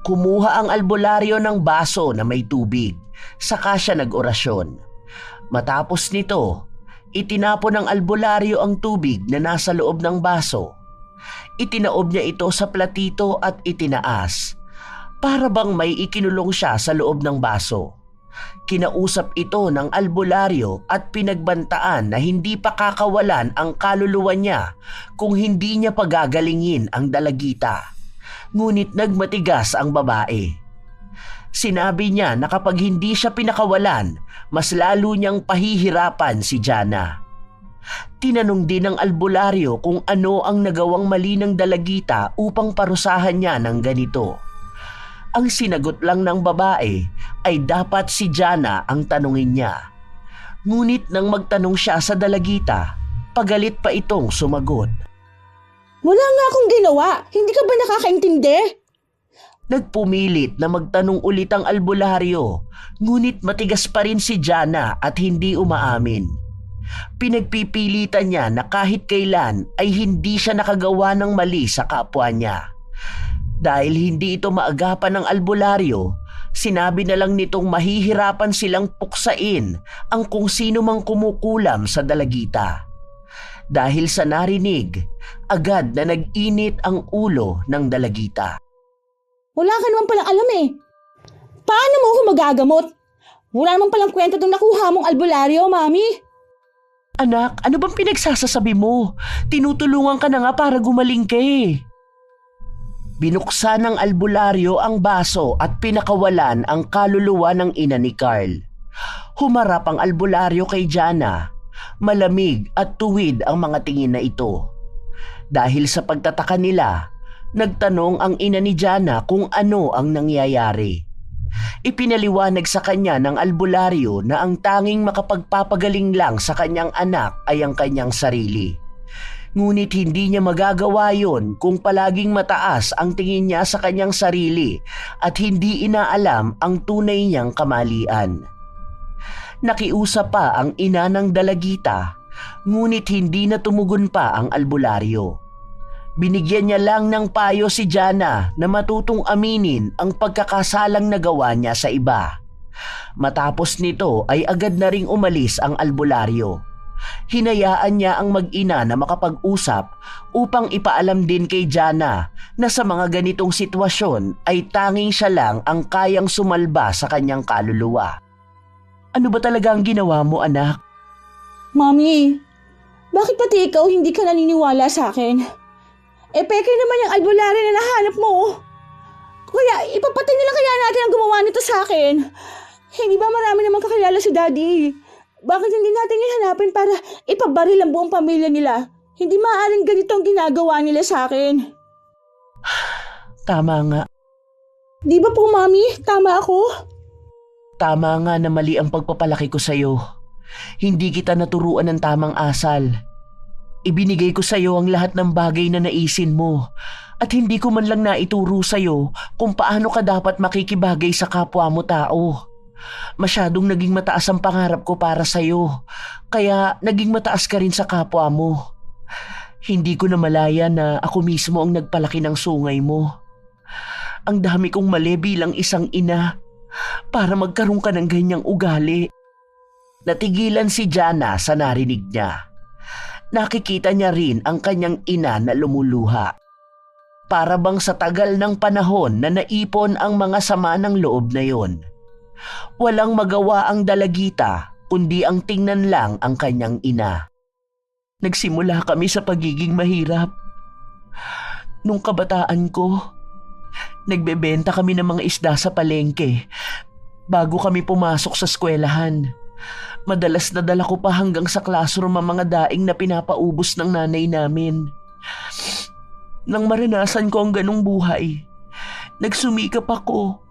Kumuha ang albularyo ng baso na may tubig. Saka siya nag-orasyon. Matapos nito, itinapon ng albularyo ang tubig na nasa loob ng baso. Itinaob niya ito sa platito at itinaas. Para bang may ikinulong siya sa loob ng baso. Kinausap ito ng albularyo at pinagbantaan na hindi pa kakawalan ang kaluluwa niya kung hindi niya pagagalingin ang dalagita. Ngunit nagmatigas ang babae. Sinabi niya na kapag hindi siya pinakawalan, mas lalo niyang pahihirapan si Jana. Tinanong din ng albularyo kung ano ang nagawang mali ng dalagita upang parusahan niya ng ganito. Ang sinagot lang ng babae ay dapat si Jana ang tanungin niya. Ngunit nang magtanong siya sa dalagita, pagalit pa itong sumagot. Wala nga akong ginawa. Hindi ka ba nakakaintindi? Nagpumilit na magtanong ulit ang albularyo, ngunit matigas pa rin si Jana at hindi umaamin. Pinagpipilitan niya na kahit kailan ay hindi siya nakagawa ng mali sa kapwa niya. Dahil hindi ito maagapan ng albularyo, sinabi na lang nitong mahihirapan silang puksain ang kung sino mang kumukulam sa dalagita. Dahil sa narinig, agad na nag-init ang ulo ng dalagita. Wala ka naman palang alam eh. Paano mo ako magagamot? Wala naman palang kwento itong nakuha mong albularyo, Mami. Anak, ano bang pinagsasasabi mo? Tinutulungan ka na nga para gumaling ka eh. Binuksan ng albularyo ang baso at pinakawalan ang kaluluwa ng ina ni Carl. Humarap ang albularyo kay Jana. Malamig at tuwid ang mga tingin na ito. Dahil sa pagtataka nila, nagtanong ang ina ni Jana kung ano ang nangyayari. Ipinaliwanag sa kanya ng albularyo na ang tanging makapagpapagaling lang sa kanyang anak ay ang kanyang sarili. Ngunit hindi niya magagawa yon kung palaging mataas ang tingin niya sa kanyang sarili at hindi inaalam ang tunay niyang kamalian. Nakiusap pa ang ina ng dalagita, ngunit hindi na tumugon pa ang albularyo. Binigyan niya lang ng payo si Jana na matutong aminin ang pagkakasalang nagawa niya sa iba. Matapos nito ay agad na ring umalis ang albularyo. Hinayaan niya ang mag-ina na makapag-usap upang ipaalam din kay Jana na sa mga ganitong sitwasyon ay tanging siya lang ang kayang sumalba sa kanyang kaluluwa. Ano ba talaga ang ginawa mo, anak? Mami, bakit pati ikaw hindi ka naniniwala sa akin? Peke naman yung albularyo na nahanap mo. Kaya ipapatay na lang kaya natin ang gumawa nito sa akin. Hindi ba marami namang kakilala si Daddy? Bakit hindi natin yung hanapin para ipabaril ang buong pamilya nila? Hindi maaaring ganito ang ginagawa nila sa akin. Tama nga. Di ba po, Mami? Tama ako? Tama nga na mali ang pagpapalaki ko sa'yo. Hindi kita naturuan ng tamang asal. Ibinigay ko sa'yo ang lahat ng bagay na naisin mo at hindi ko man lang naituro sa'yo kung paano ka dapat makikibagay sa kapwa mo tao. Masyadong naging mataas ang pangarap ko para sa'yo, kaya naging mataas ka rin sa kapwa mo. Hindi ko na malaya na ako mismo ang nagpalaki ng sungay mo. Ang dami kong mali bilang isang ina para magkaroon ka ng ganyang ugali. Natigilan si Jana sa narinig niya. Nakikita niya rin ang kanyang ina na lumuluha. Para bang sa tagal ng panahon na naipon ang mga sama ng loob na yon. Walang magawa ang dalagita kundi ang tingnan lang ang kanyang ina. Nagsimula kami sa pagiging mahirap. Nung kabataan ko, nagbebenta kami ng mga isda sa palengke bago kami pumasok sa eskwelahan. Madalas nadala ko pa hanggang sa classroom ang mga daing na pinapaubos ng nanay namin. Nang maranasan ko ang ganong buhay, nagsumikap ako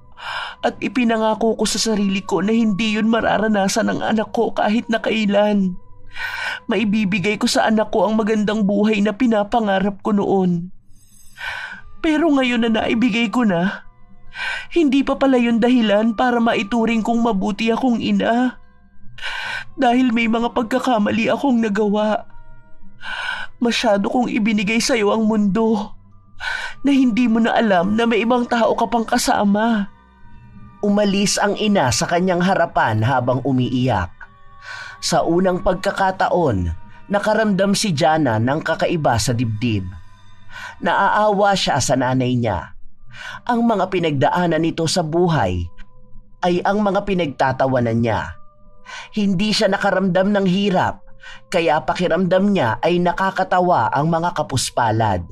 at ipinangako ko sa sarili ko na hindi yun mararanasan ng anak ko kahit na kailan. Maibibigay ko sa anak ko ang magandang buhay na pinapangarap ko noon. Pero ngayon na naibigay ko na, hindi pa pala yun dahilan para maituring kong mabuti akong ina. Dahil may mga pagkakamali akong nagawa. Masyado kong ibinigay sa'yo ang mundo na hindi mo na alam na may ibang tao ka pang kasama. Umalis ang ina sa kanyang harapan habang umiiyak. Sa unang pagkakataon, nakaramdam si Jana ng kakaiba sa dibdib. Naaawa siya sa nanay niya. Ang mga pinagdaanan nito sa buhay ay ang mga pinagtatawanan niya. Hindi siya nakaramdam ng hirap, kaya pakiramdam niya ay nakakatawa ang mga kapuspalad.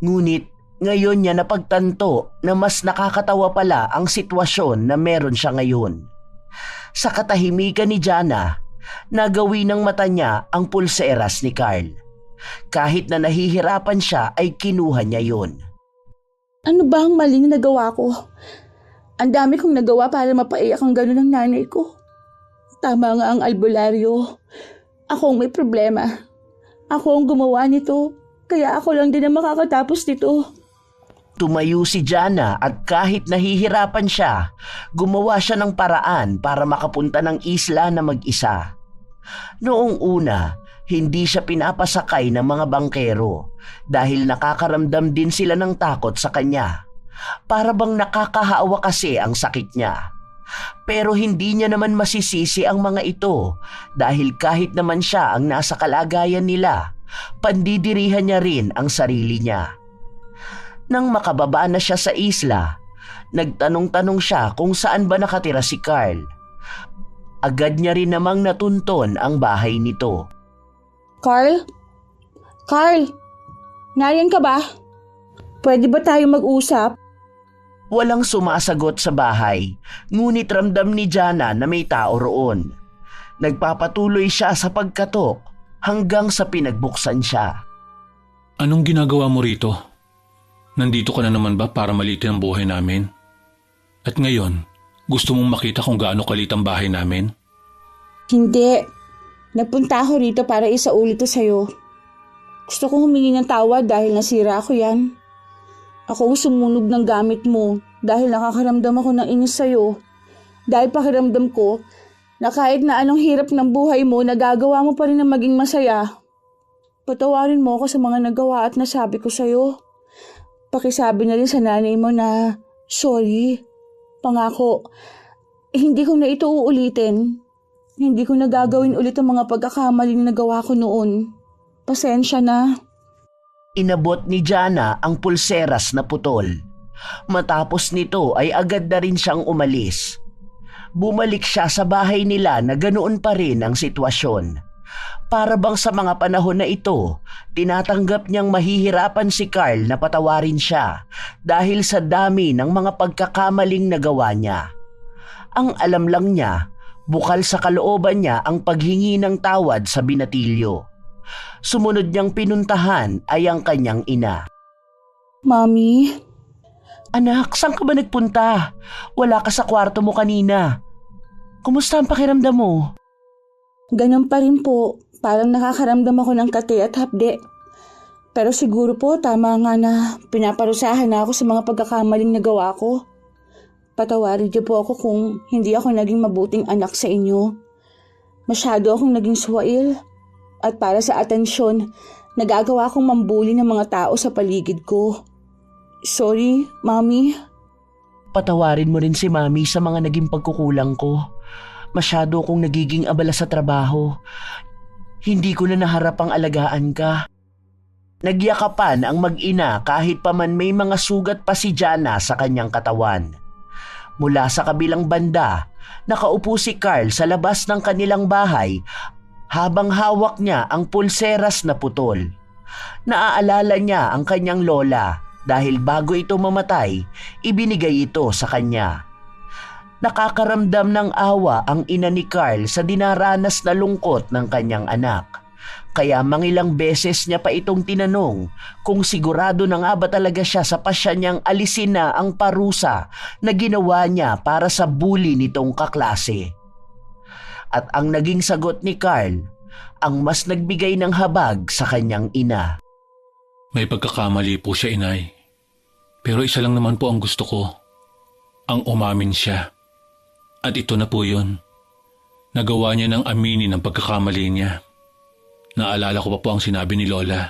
Ngunit ngayon niya napagtanto na mas nakakatawa pala ang sitwasyon na meron siya ngayon. Sa katahimikan ni Jana, nagawi ng mata niya ang pulseras ni Carl. Kahit na nahihirapan siya ay kinuha niya yun. Ano ba ang mali na nagawa ko? Ang dami kong nagawa para mapaiyak ang gano'n ng nanay ko. Tama nga ang albularyo. Ako ang may problema. Ako ang gumawa nito, kaya ako lang din ang makakatapos nito. Tumayo si Jana at kahit nahihirapan siya, gumawa siya ng paraan para makapunta ng isla na mag-isa. Noong una, hindi siya pinapasakay ng mga bangkero dahil nakakaramdam din sila ng takot sa kanya. Para bang nakakahawa kasi ang sakit niya. Pero hindi niya naman masisisi ang mga ito dahil kahit naman siya ang nasa kalagayan nila, pandidirihan niya rin ang sarili niya. Nang makababa na siya sa isla, nagtanong-tanong siya kung saan ba nakatira si Carl. Agad niya rin namang natunton ang bahay nito. Carl? Carl? Nariyan ka ba? Pwede ba tayo mag-usap? Walang sumasagot sa bahay, ngunit ramdam ni Jana na may tao roon. Nagpapatuloy siya sa pagkatok hanggang sa pinagbuksan siya. Anong ginagawa mo rito? Nandito ka na naman ba para malitin ang buhay namin? At ngayon, gusto mong makita kung gaano kalit ang bahay namin? Hindi. Nagpunta ako rito para isaulit to sa'yo. Gusto kong humingi ng tawad dahil nasira ako yan. Ako ang sumunog ng gamit mo dahil nakakaramdam ako ng inis sa'yo. Dahil pakiramdam ko na kahit na anong hirap ng buhay mo, nagagawa mo pa rin na maging masaya. Patawarin mo ako sa mga nagawa at nasabi ko sa'yo. Pakisabi na rin sa nanay mo na sorry. Pangako, Hindi ko na ito uulitin. Hindi ko na gagawin ulit ang mga pagkakamaling nagawa ko noon. Pasensya na. Inabot ni Jana ang pulseras na putol. Matapos nito ay agad na rin siyang umalis. Bumalik siya sa bahay nila na ganoon pa rin ang sitwasyon. Para bang sa mga panahon na ito, tinatanggap niyang mahihirapan si Carl na patawarin siya dahil sa dami ng mga pagkakamaling nagawa niya. Ang alam lang niya, bukal sa kalooban niya ang paghingi ng tawad sa binatilyo. Sumunod niyang pinuntahan ay ang kanyang ina. Mami? Anak, saan ka ba nagpunta? Wala ka sa kwarto mo kanina. Kumusta ang pakiramdam mo? Ganun pa rin po. Parang nakakaramdam ako ng kati at hapde. Pero siguro po tama nga na pinaparusahan na ako sa mga pagkakamaling nagawa ko. Patawarin niyo po ako kung hindi ako naging mabuting anak sa inyo. Masyado akong naging suwail. At para sa atensyon, nagagawa akong mambuli ng mga tao sa paligid ko. Sorry, Mami. Patawarin mo rin si Mami sa mga naging pagkukulang ko. Masyado akong nagiging abala sa trabaho. Hindi ko na naharap ang alagaan ka. Nagyakapan ang mag-ina kahit pa man may mga sugat pa si Jana sa kanyang katawan. Mula sa kabilang banda, nakaupo si Carl sa labas ng kanilang bahay habang hawak niya ang pulseras na putol. Naaalala niya ang kanyang lola dahil bago ito mamatay, ibinigay ito sa kanya. Nakakaramdam ng awa ang ina ni Carl sa dinaranas na lungkot ng kanyang anak. Kaya mangilang beses niya pa itong tinanong kung sigurado na nga ba talaga siya sa pasya niyang alisin na ang parusa na ginawa niya para sa bully nitong kaklase. At ang naging sagot ni Carl, ang mas nagbigay ng habag sa kanyang ina. May pagkakamali po siya, inay. Pero isa lang naman po ang gusto ko. Ang umamin siya. At ito na po yun. Nagawa niya ng aminin ang pagkakamali niya. Naalala ko pa po ang sinabi ni Lola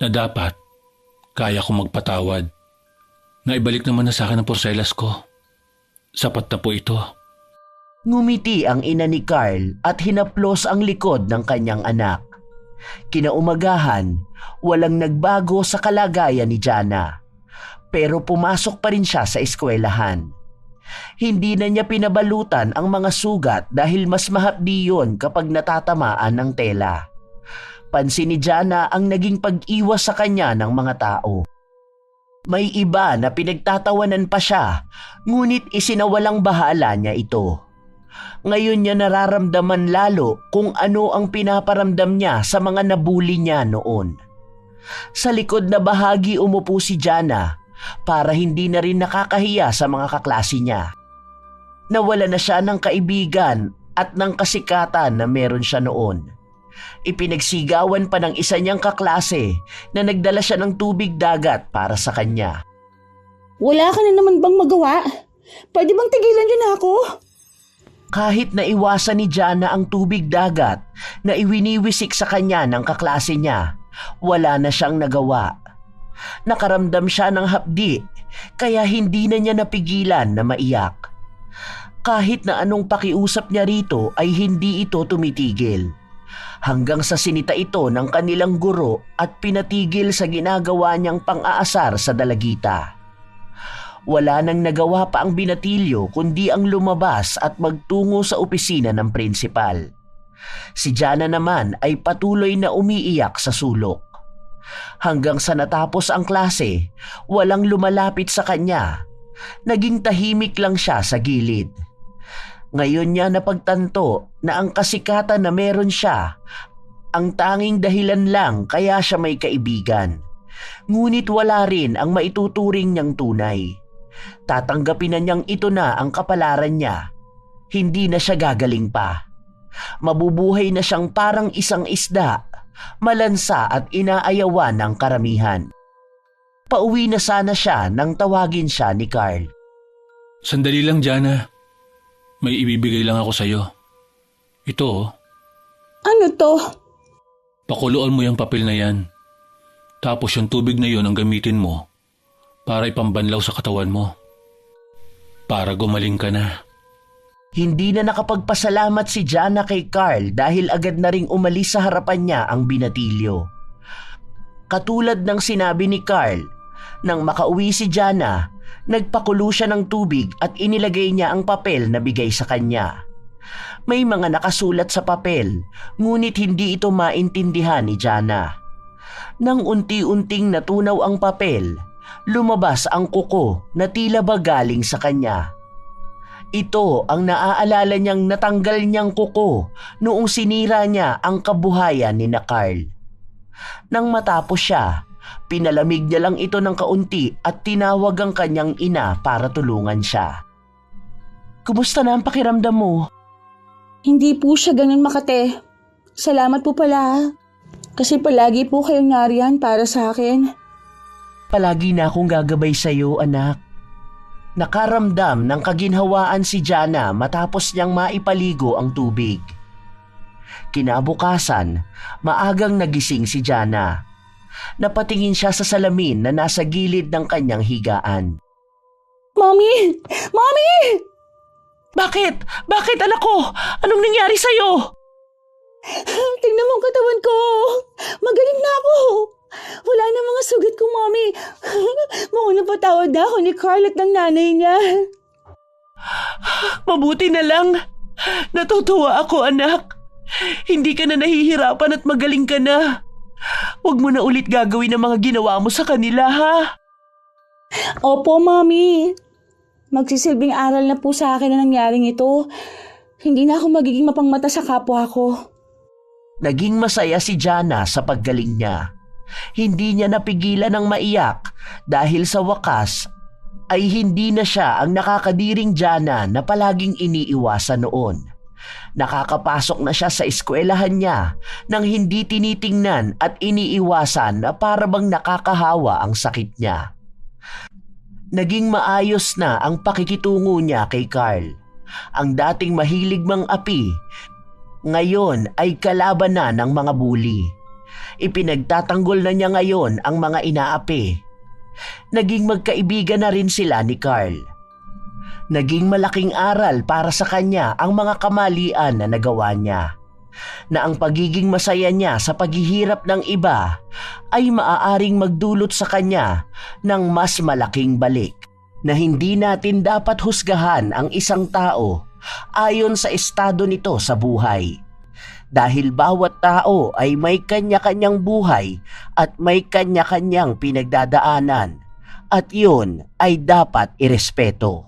na dapat kaya kong magpatawad. Naibalik naman na sa akin ang porselas ko. Sapat na po ito. Ngumiti ang ina ni Carl at hinaplos ang likod ng kanyang anak. Kinaumagahan, walang nagbago sa kalagayan ni Jana. Pero pumasok pa rin siya sa eskwelahan. Hindi na niya pinabalutan ang mga sugat dahil mas mahapdi yun kapag natatamaan ng tela. Pansin ni Jana ang naging pag-iwas sa kanya ng mga tao. May iba na pinagtatawanan pa siya, ngunit isinawalang bahala niya ito. Ngayon niya nararamdaman lalo kung ano ang pinaparamdam niya sa mga nabuli niya noon. Sa likod na bahagi umupo si Jana para hindi na rin nakakahiya sa mga kaklase niya. Nawala na siya ng kaibigan at ng kasikatan na meron siya noon. Ipinagsigawan pa ng isa niyang kaklase na nagdala siya ng tubig dagat para sa kanya. Wala ka na naman bang magawa? Pwede bang tigilan niyo na ako? Kahit naiwasan ni Jana ang tubig dagat na iwiniwisik sa kanya ng kaklase niya, wala na siyang nagawa. Nakaramdam siya ng hapdi, kaya hindi na niya napigilan na maiyak. Kahit na anong pakiusap niya rito ay hindi ito tumitigil. Hanggang sa sinita ito ng kanilang guro at pinatigil sa ginagawa niyang pang-aasar sa dalagita. Wala nang nagawa pa ang binatilyo kundi ang lumabas at magtungo sa opisina ng prinsipal. Si Jana naman ay patuloy na umiiyak sa sulok. Hanggang sa natapos ang klase, walang lumalapit sa kanya. Naging tahimik lang siya sa gilid. Ngayon niya napagtanto na ang kasikatan na meron siya, ang tanging dahilan lang kaya siya may kaibigan. Ngunit wala rin ang maituturing niyang tunay. Tatanggapin na niyang ito na ang kapalaran niya. Hindi na siya gagaling pa. Mabubuhay na siyang parang isang isda, malansa at inaayawan ng karamihan. Pauwi na sana siya nang tawagin siya ni Carl. Sandali lang, Jana. May ibibigay lang ako sa'yo. Ito, oh. Ano to? Pakuluan mo yung papel na yan. Tapos yung tubig na yun ang gamitin mo para ipambanlaw sa katawan mo. Para gumaling ka na. Hindi na nakapagpasalamat si Jana kay Carl dahil agad na ring umalis sa harapan niya ang binatilyo. Katulad ng sinabi ni Carl, nang makauwi si Jana, nagpakulo siya ng tubig at inilagay niya ang papel na bigay sa kanya. May mga nakasulat sa papel, ngunit hindi ito maintindihan ni Jana. Nang unti-unting natunaw ang papel, lumabas ang kuko na tila ba galing sa kanya. Ito ang naaalala niyang natanggal niyang kuko noong sinira niya ang kabuhayan ni na Carl. Nang matapos siya, pinalamig niya lang ito ng kaunti at tinawag ang kanyang ina para tulungan siya. Kumusta na ang pakiramdam mo? Hindi po siya ganun, Makate. Salamat po pala. Kasi palagi po kayong nariyan para sa akin. Palagi na akong gagabay sa iyo, anak. Nakaramdam ng kaginhawaan si Jana matapos niyang maipaligo ang tubig. Kinabukasan, maagang nagising si Jana. Napatingin siya sa salamin na nasa gilid ng kanyang higaan. Mommy! Mommy! Bakit? Bakit, anak ko? Anong nangyari sa'yo? Tingnan mo ang katawan ko. Magaling na ako. Wala na mga sugat ko, Mommy. Mukhang napatawad na ako ni Carl at ng nanay niya. Mabuti na lang. Natutuwa ako, anak. Hindi ka na nahihirapan at magaling ka na. Huwag mo na ulit gagawin ang mga ginawa mo sa kanila, ha? Opo, Mommy. Magsisilbing aral na po sa akin na nangyaring ito. Hindi na ako magiging mapangmata sa kapwa ko. Naging masaya si Jana sa paggaling niya. Hindi niya napigilan ng maiyak dahil sa wakas ay hindi na siya ang nakakadiring Jana na palaging iniiwasan noon. Nakakapasok na siya sa eskwelahan niya nang hindi tinitingnan at iniiwasan na para bang nakakahawa ang sakit niya. Naging maayos na ang pakikitungo niya kay Carl. Ang dating mahilig mang api, ngayon ay kalaban na ng mga bully. Ipinagtatanggol na niya ngayon ang mga inaapi. Naging magkaibigan na rin sila ni Carl. Naging malaking aral para sa kanya ang mga kamalian na nagawa niya. Na ang pagiging masaya niya sa paghihirap ng iba ay maaaring magdulot sa kanya ng mas malaking balik. Na hindi natin dapat husgahan ang isang tao ayon sa estado nito sa buhay. Dahil bawat tao ay may kanya-kanyang buhay at may kanya-kanyang pinagdadaanan at yun ay dapat irespeto.